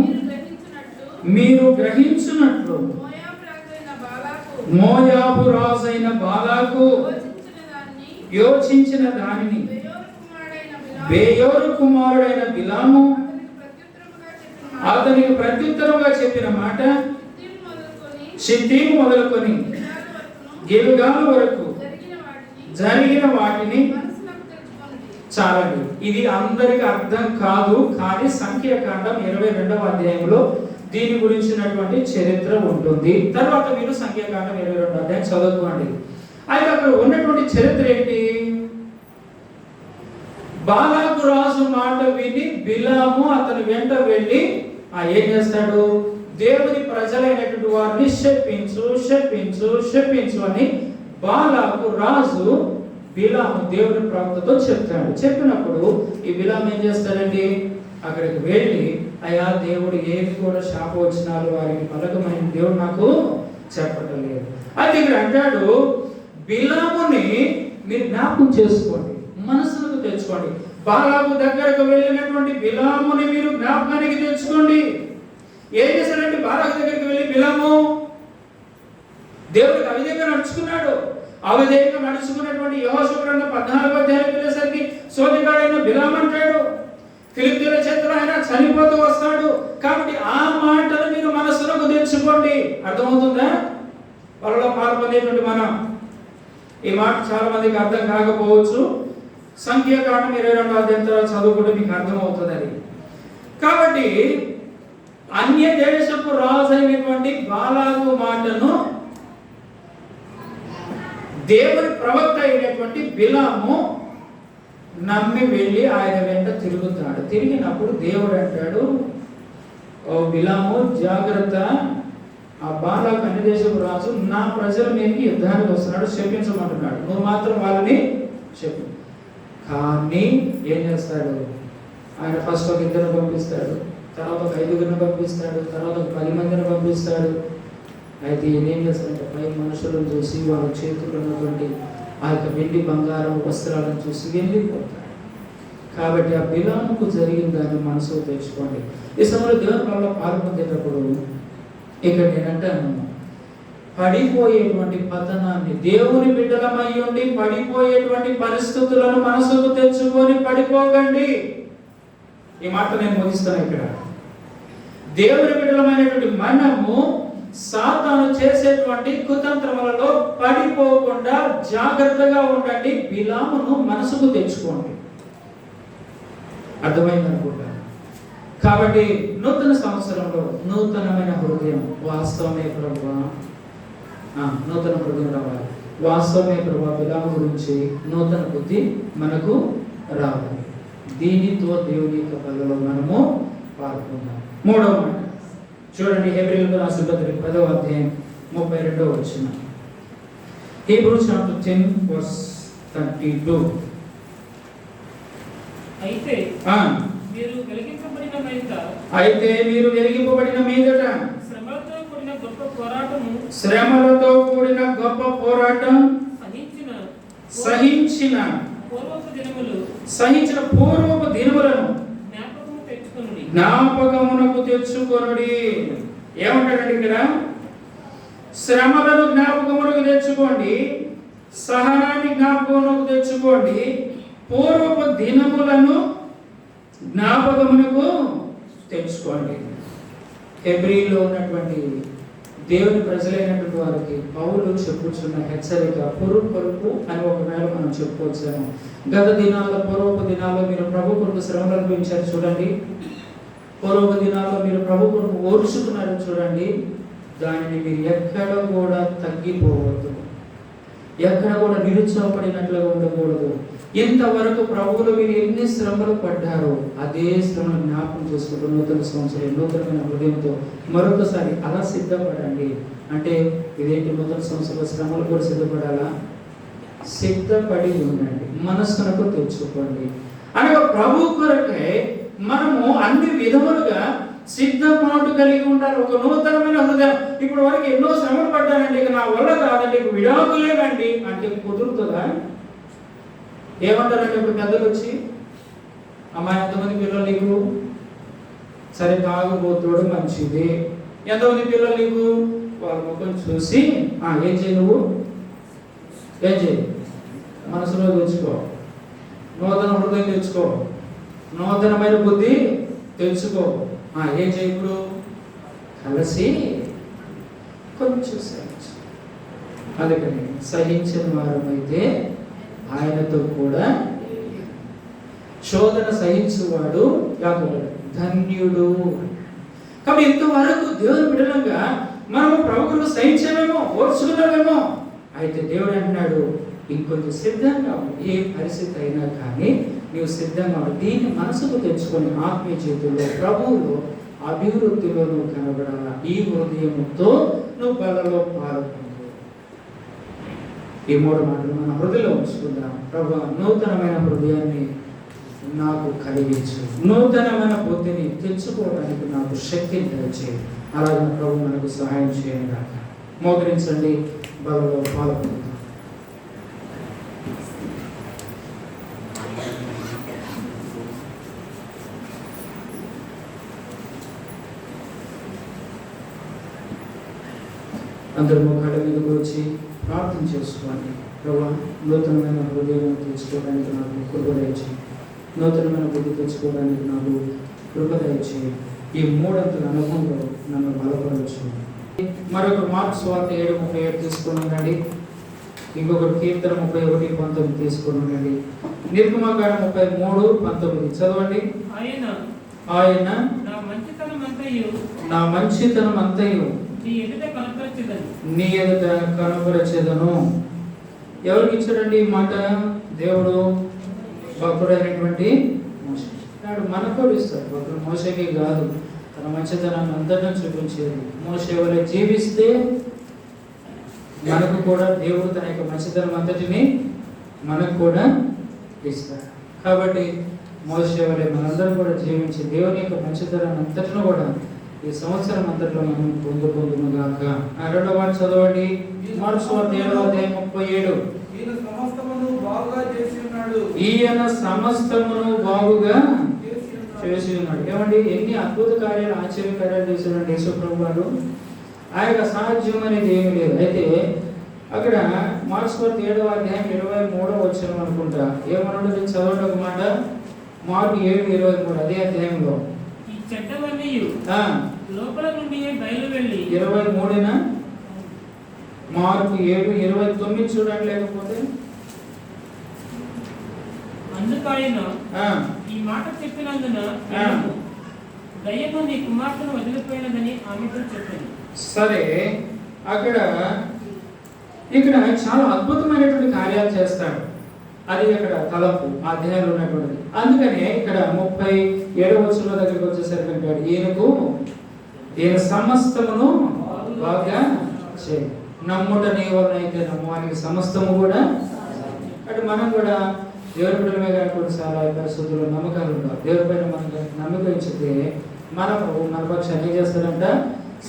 A: మీరు గ్రహించునట్లు మోయాబు రాజైన బాలాకు యోచించిన దానిని బేయోరు కుమారుడైన బిలాము అతనికి ప్రత్యుత్తరముగా చెప్పిన మాట షిత్తీము మొదలుకొని గిల్గాలు వరకు జరిగిన వాటిని చాలండి. ఇది అందరికి అర్థం కాదు, కానీ సంఖ్యాకాండం 22వ అధ్యాయంలో దీని గురించినటువంటి చరిత్ర ఉంటుంది. తర్వాత మీరు సంఖ్యాకాండం 22వ అధ్యాయం చదువుకోండి. అయితే అక్కడ ఉన్నటువంటి చరిత్ర ఏంటి? బాలాకు రాజు మాట విని బిలాము అతని వెంట వెళ్ళి ఏం చేస్తాడు, దేవుని ప్రజలైనటువంటి వారిని శపించు శపించు శపించు అని బాలాకు రాజు బిలాము దేవుని ప్రవక్తతో చెప్తాడు. చెప్పినప్పుడు ఈ బిలాము ఏం చేస్తాడండి, అక్కడికి వెళ్ళి అయ్యా దేవుడు ఏమి కూడా శాపవచనాలు వారికి పలకమైన దేవుడు నాకు చెప్పటం లేదు. అయితే ఇక్కడ అంటాడు, బిలాముని మీరు జ్ఞాపకం చేసుకోండి, మనసులకు తెచ్చుకోండి. బాలాకు దగ్గరకు వెళ్ళినటువంటి బిలాముని మీరు జ్ఞాపకానికి తెచ్చుకోండి. ఏం చేశాడంటే బాలాకు దగ్గరికి వెళ్ళి బిలాము దేవుడికి అవిధేయంగా నడుచుకున్నాడు. అవిధేయంగా నడుచుకున్నటువంటి యెహోషువ గ్రంథం 14వ అధ్యాయం వెళ్ళేసరికి సోదెగాడైన బిలాము అంటాడు, ఫిలిష్తీయుల చేతిలో ఆయన చనిపోతూ వస్తాడు. కాబట్టి ఆ మాటలు మీరు మనసులోకి తెచ్చుకోండి. అర్థమవుతుందా? వాళ్ళలో పాల్పొందేటువంటి మనం ఈ మాట చాలా మందికి అర్థం కాకపోవచ్చు. సంఖ్యాకాండం 22వ అధ్యాయం తర్వాత చదువుకుంటే మీకు అర్థమవుతుంది అది. కాబట్టి అన్య దేశపు రాజు అయినటువంటి బాలాకు మాటను దేవుని ప్రవక్త అయినటువంటి బిలాము నమ్మి వెళ్ళి ఆయన వెంట తిరుగుతాడు. తిరిగినప్పుడు దేవుడు అంటాడు, ఓ బిలాము జాగ్రత్త, ఆ బాలాకు అన్య దేశపు రాజు నా ప్రజల మీదకి యుద్ధానికి వస్తున్నాడు, శపించమంటున్నాడు, నువ్వు మాత్రం వాళ్ళని చెప్పు. కానీ ఏం చేస్తాడు ఆయన, ఫస్ట్ ఒక 2 పంపిస్తాడు, తర్వాత ఒక 5 పంపిస్తాడు, తర్వాత ఒక 10 మందిని పంపిస్తాడు. అయితే ఏం చేస్తాడంటే 5 మనుషులను చూసి వాళ్ళ చేతుల్లో ఉన్నటువంటి ఆ యొక్క వెండి బంగారం వస్త్రాలను చూసి వెళ్ళిపోతాడు. కాబట్టి ఆ బిలాముకు జరిగిన దాన్ని మనసుకు తెచ్చుకోండి. ఈ సమయంలో దేవుని వల్ల పాల్పొందేటప్పుడు ఇక్కడ నేనంటాను, పడిపోయేటువంటి పతనాన్ని, దేవుని బిడ్డలమై ఉండి పడిపోయేటువంటి పరిస్థితులను మనసుకు తెచ్చుకొని పడిపోకండి. ఈ మాట నేను ముగిస్తాను. ఇక్కడ దేవుని బిడ్డలమైనటువంటి మనము సాతాను చేసేటువంటి కుతంత్రములలో పడిపోకుండా జాగ్రత్తగా ఉండండి. బిలామును మనసుకు తెచ్చుకోండి. అర్థమైందనుకుంటా. కాబట్టి నూతన సంవత్సరంలో నూతనమైన హృదయం, వాస్తవమే ప్రభువా, నూతన హృదయం రావాలి. వాస్తవమే ప్రభువా, బిలాము గురించి నూతన బుద్ధి మనకు రావాలి. దీనితో దేవుని యొక్క బలలో మనము పాల్గొందాం. 3వ మాట చూడండి, హెబ్రీయులకు రాసిన పత్రిక 10వ అధ్యాయం 32వ వచనం. Hebrews chapter 10:32.
B: అయితే మీరు వెలిగింపబడిన మీదట శ్రమలతో కూడిన గొప్ప పోరాటం సహించిన పూర్వపు దినములను జ్ఞాపకమునకు తెచ్చుకొనుడి. ఏమంటాడండి ఇక్కడ? శ్రమలను జ్ఞాపకమునకు తెచ్చుకోండి, సహనాన్ని జ్ఞాపకమునకు తెచ్చుకోండి, పూర్వపు దినములను జ్ఞాపకమునకు తెచ్చుకోండి. హెబ్రీలో ఉన్నటువంటి దేవుని ప్రజలైనటువంటి వారికి పౌలు చెప్పుచున్న హెచ్చరిక పొరుపు అని ఒకవేళ మనం చెప్పుకోవచ్చాము. గత దినాల్లో, పూర్వపు దినాల్లో మీరు ప్రభు కొరకు శ్రమలు అనుభవించారు చూడండి. పూర్వపు దినాల్లో మీరు ప్రభు కొరకు ఓర్చుకున్నారు చూడండి. దానిని మీరు ఎక్కడ కూడా తగ్గిపోవద్దు, ఎక్కడ కూడా నిరుత్సాహపడినట్లుగా ఉండకూడదు. ఇంతవరకు ప్రభువులో మీరు ఎన్ని శ్రమలు పడ్డారో అదే శ్రమను జ్ఞాపకం చేసుకుంటూ నూతన సంవత్సరం నూతనమైన హృదయంతో మరొకసారి అలా సిద్ధపడండి. అంటే ఇదేంటి, నూతన సంవత్సరంలో శ్రమలు కూడా సిద్ధపడాలా? సిద్ధపడి ఉండండి, మనస్సునకు తెచ్చుకోండి. అనగా ప్రభు కొరకే మనము అన్ని విధములుగా సిద్ధపాటు కలిగి ఉండాలి. ఒక నూతనమైన హృదయం. ఇప్పుడు వరకు ఎన్నో శ్రమలు పడ్డానండి, ఇక నా వల్ల కాదండి, ఇక విడాకులేనండి అంటే కుదురుతుందా? ఏమంటారంటే ఇప్పుడు పెద్దలు వచ్చి, అమ్మాయి ఎంతమంది పిల్లలు నీకు? సరే తాగుబోతుడు మంచిది. ఎంతమంది పిల్లలు నీకు? వాళ్ళ ముఖం చూసి ఏం చేయి, నువ్వు ఏం చేయి, మనసులో తెచ్చుకో, నూతన హృదయం తెచ్చుకో, నూతనమైన బుద్ధి తెచ్చుకో. ఏం చేయి, ఇప్పుడు కలిసి కొంచెం సహించు. అందుకని సహించిన వారమైతే ఆయనతో కూడా శోధన సహించువాడు ధన్యుడు. కాబట్టి ఇంతవరకు దేవుని బిడ్డలంగా మనము ప్రభువును సహించలేమో, ఓర్చుకున్నామేమో. అయితే దేవుడు అంటున్నాడు, ఇంకొంచెం సిద్ధంగా ఏ పరిస్థితి అయినా కానీ నీవు సిద్ధంగా దీన్ని మనసుకు తెచ్చుకొని ఆత్మీయ జీవితంలో ప్రభువులో అభివృద్ధిలో నువ్వు కనబడాలా. ఈ హృదయముతో నువ్వు బలలో పాల్గొందు. ఈ 3 మాటలు మన హృదయంలో ఉంచుకుందాం. ప్రభువా, నూతనమైన హృదయాన్ని నాకు కలిగించు, నూతనమైన బుద్ధిని తెచ్చుకోవడానికి నాకు శక్తిని దయచేయి. అలాగే ప్రభు మనకు సహాయం చేయండి. మోకరించండి, బలలో పాల్గొందాం. అందరూ ముఖాల మీదకు వచ్చి ప్రార్థన చేసుకోండి. ప్రభా, నూతనమైన హృదయం తెచ్చుకోవడానికి నాకు కృప దయచేయి, నూతనమైన బుద్ధి తెచ్చుకోవడానికి నాకు కృప దయచేయి. ఈ 3 అంతుల అనుభవంలో నన్ను బలపరచు. మరొక మార్క్స్ వార్త 7:37 తీసుకుని ఉండండి. ఇంకొకటి కీర్తన 31:19 తీసుకుని ఉండండి. నిర్గమకాండం 33:19 చదవండి. ఆయన నా మంచితనం అంతయు నీ ఎదుట కనపరచెదను. ఎవరికి ఇచ్చాడండి ఈ మాట? దేవుడు భక్తుడైనటువంటి మోషే. మనకు కూడా ఇస్తాడు. భక్తుడు మోషేకి కాదు, తన మంచితనాన్ని అందరినీ చూపించేది. మోషే వలె జీవిస్తే మనకు కూడా దేవుడు తన యొక్క మంచితనం అంతటిని మనకు కూడా ఇస్తాడు. కాబట్టి మోషే వలె మనందరం కూడా జీవించి దేవుని యొక్క మంచితనాన్ని అంతటిని కూడా ఈ సంవత్సరం అంతట్లో మనం పొందుగాక. 2వ మాట చదవండి. మార్క్స్ వార్త 7:37. ఈయన సమస్తమును బాగుగా చేసి ఉన్నాడు. ఏమండి, ఎన్ని అద్భుత కార్యాలు, ఆశ్చర్య కార్యాలు చేసినాడు యేసు ప్రభు వారు. ఆయనకు అసాధ్యం అనేది ఏమీ లేదు. అయితే అక్కడ మార్క్స్ వార్త 7:23 అనుకుంటా ఏమన్నాడు చదవండి ఒక మాట. మార్క్ 7:23 అదే అధ్యాయంలో
C: లోపల నుండి బయలు వెళ్ళి
B: 23 మార్క్ 7:29 చూడండి. లేకపోతే
C: అందుకైన ఈ మాట చెప్పినందున దయ్యము నీ కుమార్తెను వదిలిపోయినదని ఆమెతో చెప్పింది.
B: సరే, ఇక్కడ చాలా అద్భుతమైనటువంటి కార్యాలు చేస్తాడు. అది అక్కడ తలంపు ఆ అధ్యాయంలో ఉన్నటువంటిది. అందుకనే ఇక్కడ 37వ దగ్గరికి వచ్చేసరికి అంటాడు, ఈయన సమస్తమును బాగా చేయి. నమ్ముట నీ వలన అయితే నమ్మువానికి సమస్తము కూడా. అంటే మనం కూడా దేవుని బిడ్డల మీద కూడా చాలా పరిస్థితుల్లో నమ్మకాలు ఉంటాం. దేవుడి పైన మనం నమ్మకం ఇచ్చితే మనము మన పక్షాన్ని ఏం చేస్తాడంట?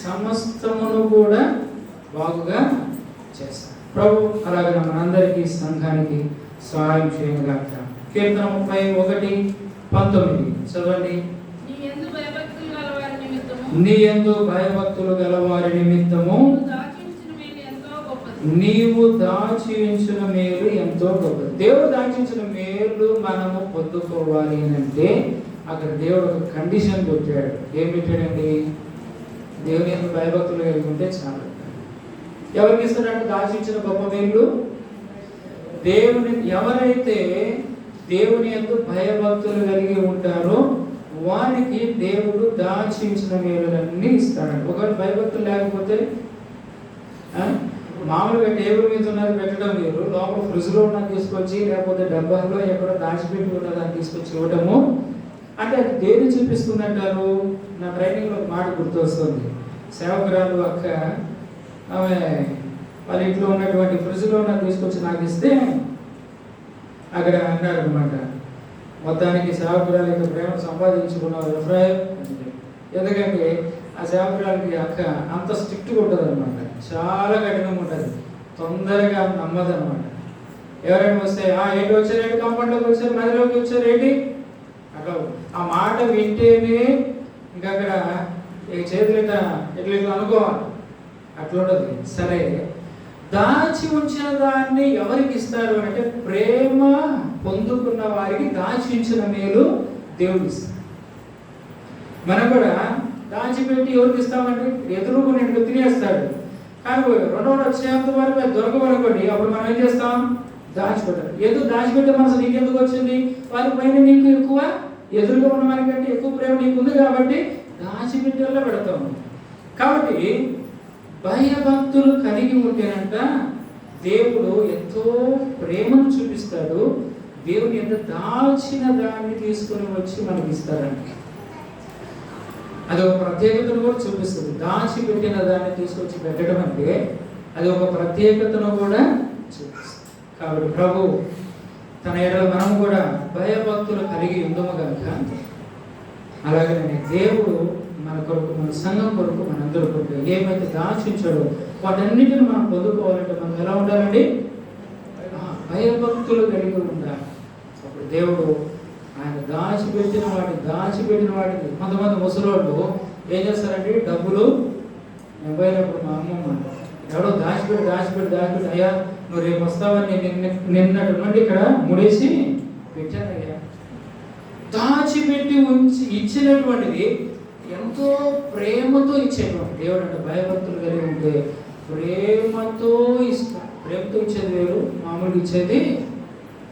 B: సమస్తమును కూడా బాగుగా చేస్తాడు ప్రభు. అలాగే మనందరికీ సంఘానికి సహాయం చేయగాక. కీర్తన 31:19 చదవండి. నీ యందు భయభక్తులు గలవారి నిమిత్తము నీవు దాచి ఉంచిన మేలు ఎంతో గొప్పది. దేవుడు దాచించిన మేలు మనము పొందుకోవాలి అంటే అక్కడ దేవుడు ఒక కండిషన్ పెట్టాడు. ఏం పెట్టాడండి? దేవుని యందు భయభక్తులు కలిగి ఉంటే చాలు. ఎవరికి ఇస్తాడంటే దాచించిన గొప్ప మేలు? ఎవరైతే దేవుని యందు భయభక్తులు కలిగి ఉంటారో వారికి దేవుడు దాచించిన మేలులన్నీ ఇస్తాడు. ఒకవేళ భయభక్తులు లేకపోతే మామూలుగా టేబుల్ మీద ఉన్నది పెట్టడం వేరు, లోపల ఫ్రిడ్జ్లో ఉన్నది తీసుకొచ్చి లేకపోతే డబ్బాలో ఎక్కడో దాచిపెట్టి ఉన్నదాన్ని తీసుకొచ్చి ఇవ్వటము అంటే అది దేని చూపిస్తుందంటారు? నా ట్రైనింగ్లో ఒక మాట గుర్తొస్తుంది. సేవకురాలు అక్క ఆమె వాళ్ళ ఇంట్లో ఉన్నటువంటి ఫ్రిడ్జ్లో ఉన్నది తీసుకొచ్చి నాకు ఇస్తే అక్కడ అన్నారు అనమాట, మొత్తానికి సేవకురాలు యొక్క ప్రేమ సంపాదించుకున్నారు ఎఫ్రాయిం. ఎందుకంటే ఆ సేవకురాలకి అక్క అంత స్ట్రిక్ట్గా ఉంటుంది అనమాట, చాలా కఠినంగా ఉంటుంది, తొందరగా నమ్మదు అనమాట. ఎవరైనా వస్తే ఏంటి వచ్చారేంటి, కాంపౌండ్లోకి వచ్చారు, మధ్యలోకి వచ్చారు ఏంటి అట్లా ఆ మాట వింటేనే ఇంకా అక్కడ చేతులు ఇట్లా అనుకోవాలి, అట్లా ఉంటుంది. సరే, దాచి ఉంచిన దాన్ని ఎవరికి ఇస్తారు అంటే ప్రేమ పొందుకున్న వారికి దాచి ఉంచిన మేలు దేవుడు ఇస్తాడు. మనం కూడా దాచిపెట్టి ఎవరికి ఇస్తామంటే ఎదురుకునేట్టు తినేస్తాడు. కానీ రెండవ వచ్చేంత వరకు అది దొరకవనుకోండి, అప్పుడు మనం ఏం చేస్తాం? దాచిపెట్టాలి. ఎందుకు దాచిపెట్టే మనసు నీకెందుకు వచ్చింది? వారి పైన నీకు ఎక్కువ ఎదురుగా ఉన్న వారికంటే ఎక్కువ ప్రేమ నీకు ఉంది కాబట్టి దాచిపెట్టేలా పెడతాము. కాబట్టి భయభక్తులు కలిగి ఉంటేనంట దేవుడు ఎంతో ప్రేమను చూపిస్తాడు. దేవుని ఎంత దాల్చిన దాన్ని తీసుకొని వచ్చి మనకి ఇస్తారండి. అది ఒక ప్రత్యేకతను కూడా చూపిస్తుంది. దాచిపెట్టిన దాన్ని తీసుకొచ్చి పెట్టడం అంటే అది ఒక ప్రత్యేకతను కూడా చూపిస్తుంది. కాబట్టి ప్రభు తన ఎడల మనం కూడా భయభక్తులు కలిగి ఉందము కనుక, అలాగనే దేవుడు మన కొరకు, మన సంఘం కొరకు, మనందరి కొరకు ఏమైతే దాచించాడో వాటన్నిటిని మనం పొందుకోవాలంటే మనం ఎలా ఉండాలండి? భయభక్తులు కలిగి ఉండాలి. అప్పుడు దేవుడు ఆయన దాచిపెట్టిన వాటిని కొంతమంది ముసలోళ్ళు ఏం చేస్తారంటే, డబ్బులు నేను పోయినప్పుడు మా అమ్మమ్మ ఎవడో దాచిపెట్టి అయ్యా నువ్వు రేపు వస్తావని నిన్నటి నుండి ఇక్కడ ముడేసి పెట్టానయ్యా. దాచిపెట్టి ఉంచి ఇచ్చినటువంటిది ఎంతో ప్రేమతో ఇచ్చేవాడు దేవుడు. అంటే భయభక్తులు కలిగి ఉంటే ప్రేమతో ఇస్తాం. ప్రేమతో ఇచ్చేది వేరు, మామూలుగా ఇచ్చేది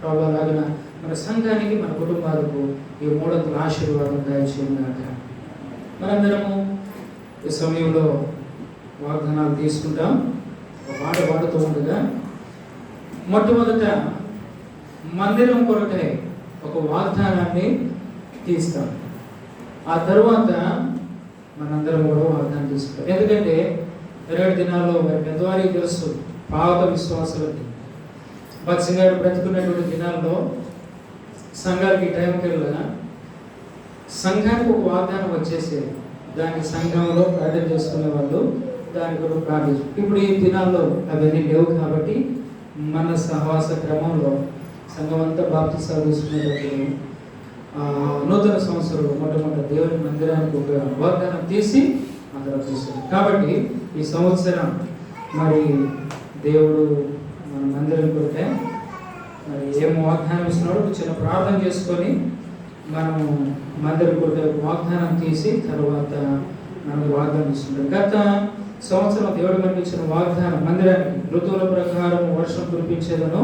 B: ప్రభు. అలాగిన మన సంఘానికి, మన కుటుంబాలకు ఈ మూడంతుల ఆశీర్వాదం దయచేయగాక. మనందరము ఈ సమయంలో వాగ్దానాలు తీసుకుంటాం. ఒక పాడుతూ ఉండగా మొట్టమొదట మందిరం కొరకై ఒక వాగ్దానాన్ని తీస్తాం. ఆ తరువాత మనందరం కూడా వాగ్దానం తీసుకుంటాం. ఎందుకంటే 2 దినాల్లో పెద్దవారికి తెలుసు, పాత విశ్వాసులకి భక్సింగ్ గారు బ్రతుకున్నటువంటి దినాల్లో సంఘాలకి టైంకి వెళ్ళగా సంఘానికి ఒక వాగ్దానం వచ్చేసేది. దానికి సంఘంలో ప్రార్థన చేసుకునే వాళ్ళు దాని కొరకు ప్రార్థించారు. ఇప్పుడు ఈ దినాల్లో అవన్నీ లేవు కాబట్టి మన సహవాస క్రమంలో సంఘం అంతా బాప్తిసాలు తీసుకునేటప్పుడు నూతన సంవత్సరం మొట్టమొదటి దేవుని మందిరానికి ఒక వాగ్దానం తీసి అందరూ తీస్తారు. కాబట్టి ఈ సంవత్సరం మరి దేవుడు మన మందిరం కొరకే మరి ఏం వాగ్దానం ఇస్తున్నాడు చిన్న ప్రార్థన చేసుకొని మనము మందిరం కొరకే వాగ్దానం తీసి తర్వాత మనకు వాగ్దానం ఇస్తున్నాడు. గత సంవత్సరం దేవుడు మనకి ఇచ్చిన వాగ్దానం మందిరానికి ఋతువుల ప్రకారం వర్షం కురిపించేదను,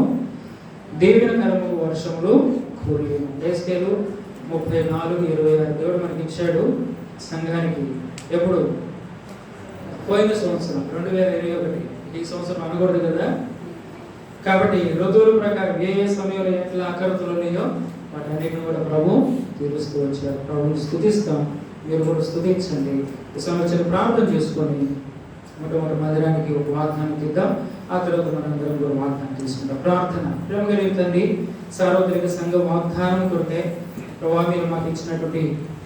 B: దీవెనకరము వర్షములు కురియను. ఎస్కేలు 34:26 దేవుడు మనకి ఇచ్చాడు సంఘానికి. ఎప్పుడు? పోయిన సంవత్సరం 2021. ఈ సంవత్సరం అనకూడదు కదా. కాబట్టి ఋతువుల ప్రకారం ఏ సమయంలో ఎట్లా అకరతలు ఉన్నాయో వాటన్నిటిని కూడా ప్రభు తీరుస్తూ వచ్చారు. ప్రభుని స్తుతిస్తాం, మీరు కూడా స్తుతించండి. ఈ సంవత్సరం ప్రార్థన చేసుకొని మొట్టమొదటి మందిరానికి ఒక వాగ్దానం తీద్దాం. ఆ తర్వాత మనందరం కూడా వాగ్దానం తీసుకుంటాం. ప్రార్థన. ప్రేమ కలిగిన తండ్రి, సార్వత్రిక సంఘ వాగ్దానం కొరకే ప్రభావ మీరు మాకు ఇచ్చినటువంటి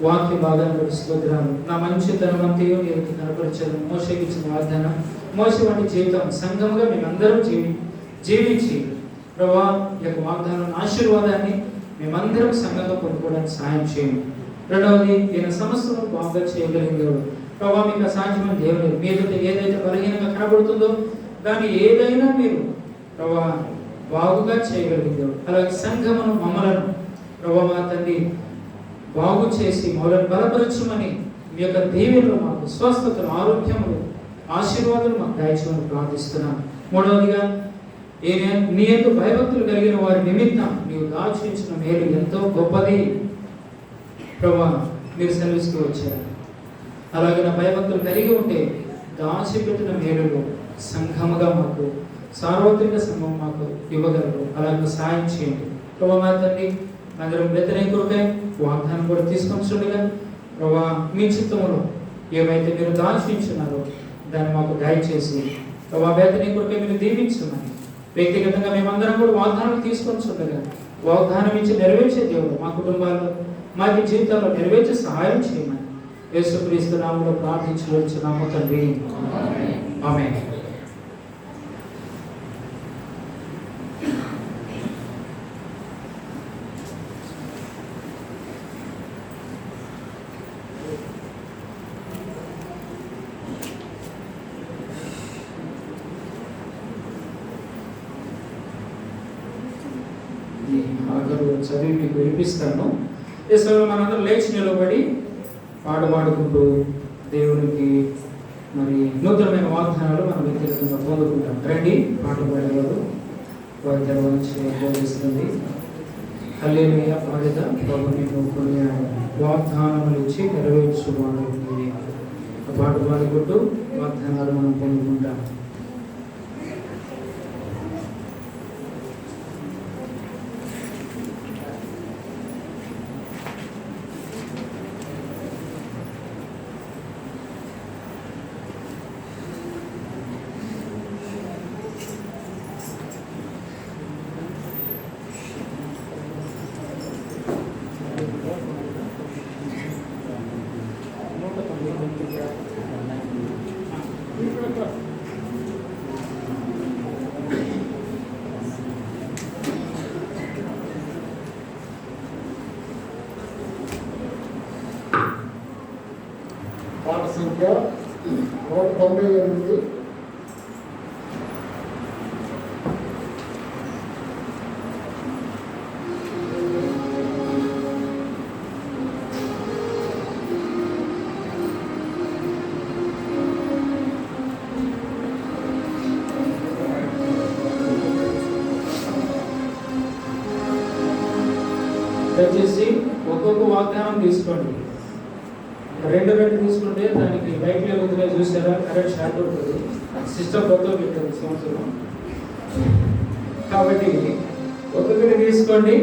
B: వాక్య భాగాన్ని స్తోత్రాలు. నా మంచితనం అంతయో మీరు కనపరిచారు. మోషేకి ఇచ్చిన వాగ్దానం, మోషే వంటి జీవితం సంఘముగా మేమందరం జీవించి ప్రభావ ఈ యొక్క వాగ్దానం ఆశీర్వాదాన్ని మేమందరం సంఘంగా పొందుకోవడానికి సహాయం చేయండి. రెండవది, ఈయన సమస్యను బాగా చేయగలిగేవాడు ప్రభావ మీకు అసాధ్యమైన దేవుడు. మీరు ఏదైతే బలహీనంగా కనబడుతుందో దాన్ని ఏదైనా మీరు ప్రభావ బాగుగా చేయగలిగేవాడు. అలాగే సంఘమును మమ్మలను ప్రభావ మా తండ్రి బాగు చేసి మమ్మల్ని బలపరచమని మీ యొక్క దీవెనలు మాకు స్వస్థతలు, ఆరోగ్యములు, ఆశీర్వాదాలు మాకు దయచేయమని ప్రార్థిస్తున్నాను. మూడవదిగా నీ ఎందు భయభక్తులు కలిగిన వారి నిమిత్తం నీవు దాచించిన మేలు ఎంతో గొప్పది ప్రభా మీరు సెలవిస్తూ వచ్చారు. అలాగే నా భయభక్తులు కలిగి ఉంటే దాచిపెట్టిన మేలులు సంఘముగా మాకు, సార్వత్రిక సంఘం మాకు ఇవ్వగలరు. అలాగే సాయం చేయండి ప్రభా. మా తండ్రి అందరం వ్యతిరేకులకై వాగ్దానం కూడా తీసుకొని చూడగా ప్రభా మీ చిత్తంలో ఏమైతే మీరు దాచించున్నారో దాన్ని మాకు దయచేసి ప్రభా వ్యతిరేకులకై మీరు దీవించమని వ్యక్తిగతంగా మేమందరం కూడా వాగ్దానం తీసుకొని చూడగా వాగ్దానం ఇచ్చి నెరవేర్చే దేవుడు మా కుటుంబాల్లో మాకు జీవితాల్లో నెరవేర్చే సహాయం చేయమని యేసుక్రీస్తు నామములో ప్రార్థించున్నాము తండ్రి. ఆమేన్. చదివి మీకు వినిపిస్తాను. ఈ సమయంలో మనందరం లేచి నిలబడి పాట పాడుకుంటూ దేవునికి మరి నూతనమైన వాగ్దానాలు మనం వ్యక్తిగతంగా పొందుకుంటాం. రండి, పాట పాడేవారు వారి తెరవచ్చి బోధిస్తుంది. హల్లెలూయా పాడిత ప్రభు నీకు కొన్ని వాగ్దానములు ఇచ్చి నెరవేర్చువాడు. పాట పాడుకుంటూ వాగ్దానాలు మనం పొందుకుంటాం.
A: 148. దయచేసి ఒక్కొక్క వాగ్దానం తీసుకోండి. 2 తీసుకుంటే దానికి బైక్ లేకపోతే చూసారా, కరెక్ట్ షార్ట్ ఉంటుంది, సిస్టమ్ కొత్త పెట్టదు సంవత్సరం. కాబట్టి ఒక్కొక్కటి తీసుకోండి.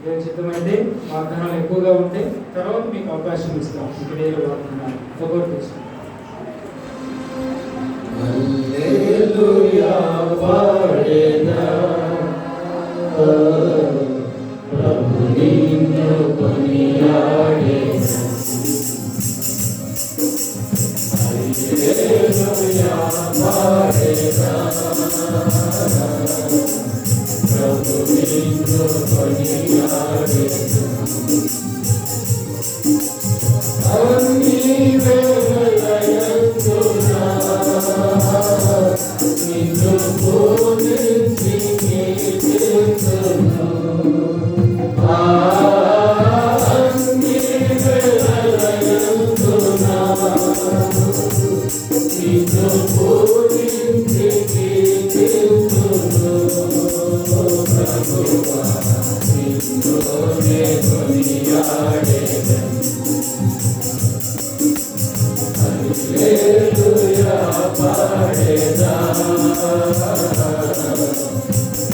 A: దేవుని చిత్తమైతే వాగ్దానాలు ఎక్కువగా ఉంటే తర్వాత మీకు అవకాశం ఇస్తాం. ఇక్కడ ఏదో వాగ్దానాలు ఒక్కొక్కటి తీసుకోండి.
B: హల్లెలూయా పాడేదా ప్రభు నిన్ను కొనియాడేదా. హల్లెలూయా పాడేదా ప్రభు నిన్ను కొనియాడేదా. అన్ని వేళయందునా నిన్ను పూజించి కీర్తింతును. అన్ని వేళయందునా నిన్ను పూజించి కీర్తింతును. ప్రభువా నిన్నునే కొనియాడేదను. హల్లెలూయా పాడేదా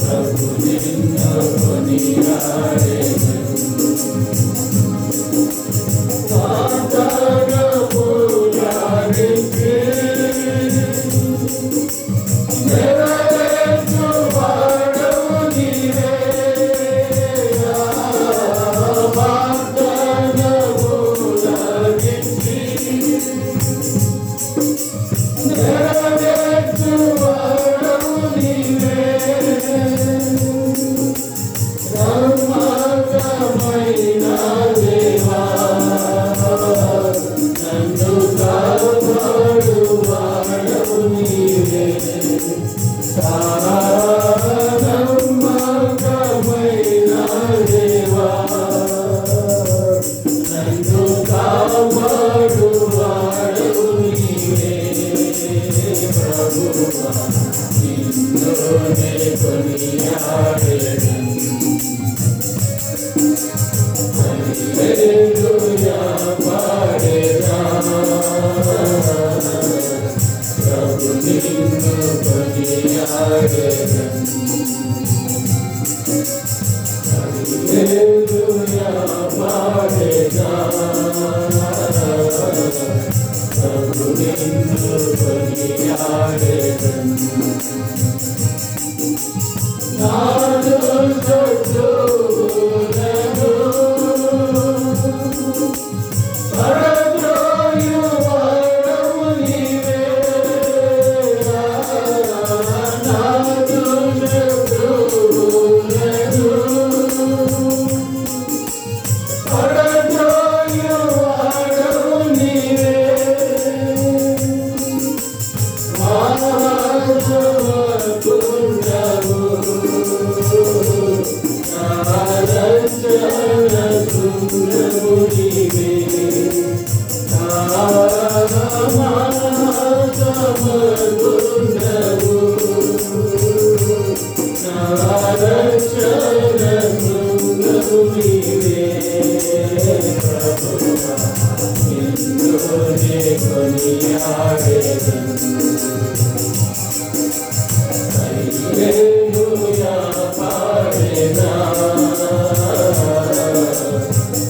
B: ప్రభు నిన్ను కొనియాడేదను. వాగ్దానములానికి నెరవేర్చువాడవు నీవే. వాగ్దానములానికి నెరవేర్చువాడవు నీవే. నమ్మకమైన దేవా నన్ను కాపాడువాడవు నీవే. నమ్మకమైన దేవా నన్ను కాపాడువాడవు నీవే. ప్రభువా నిన్నునే కొనియాడేదను. హల్లెలూయా పాడేదా ప్రభు నిన్ను కొనియాడేదను. హల్లెలూయా పాడేదా ప్రభు నిన్ను కొనియాడేదను. నాదు శత్రువులను పడద్రోయువాడవు నీవే. నాదు శత్రువులను పడద్రోయువాడవు నీవే. మానవత్వముండవు నా రక్షణ శృంగము నీవే. మానవత్వముండవు నా రక్షణ శృంగము నీవే. ప్రభువా నిన్నునే కొనియాడేదను. హల్లెలూయా పాడేదా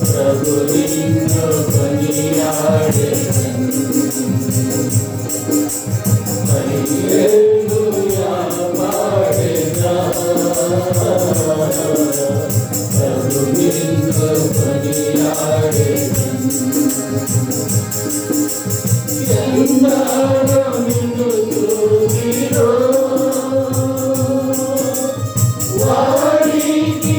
B: ప్రభు నిన్ను కొనియాడేదను. హల్లెలూయా పాడేదా ప్రభు నిన్ను కొనియాడేదను. ఎందరో నిన్ను చూసిరో వారికి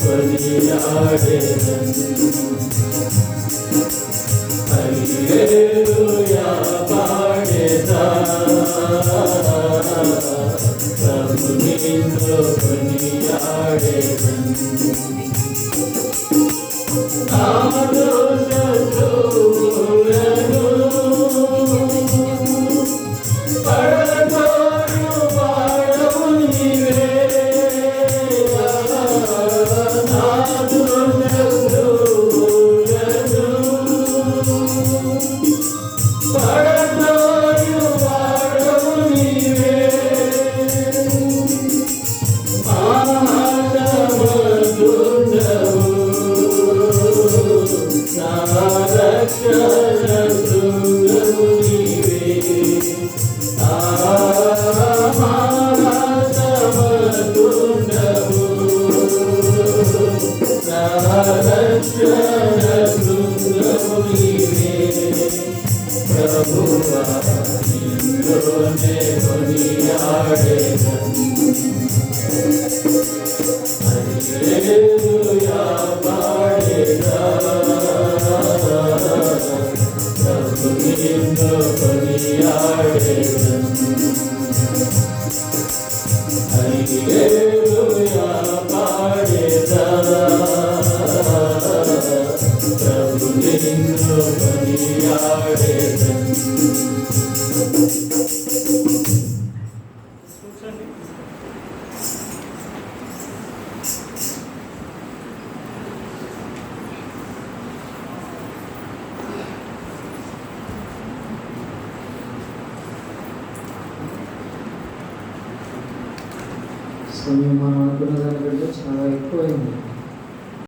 D: కొనియాడెదను. హల్లెలూయా పాడెదా, ప్రభు నిన్ను కొనియాడెదను. నాదు శత్రువులను పడగొట్టు వాడవు నీవే. నాదు శత్రువులను పడగొట్టు వాడవు నీవే. మహాసముద్రుడవు నా రక్షణ శృంగము నీవే. మహాసముద్రుడవు నా రక్షణ శృంగము నీవే. ప్రభువా నిన్నునే కొనియాడెదను. హల్లెలూయా పాడెదా, ప్రభు నిన్ను కొనియాడెదను. హల్లెలూయా పాడెదా, ప్రభు నిన్ను కొనియాడెదను.
C: కూర్చోండి.
A: సమయం మనం అనుకున్న దానికంటే చాలా ఎక్కువైంది.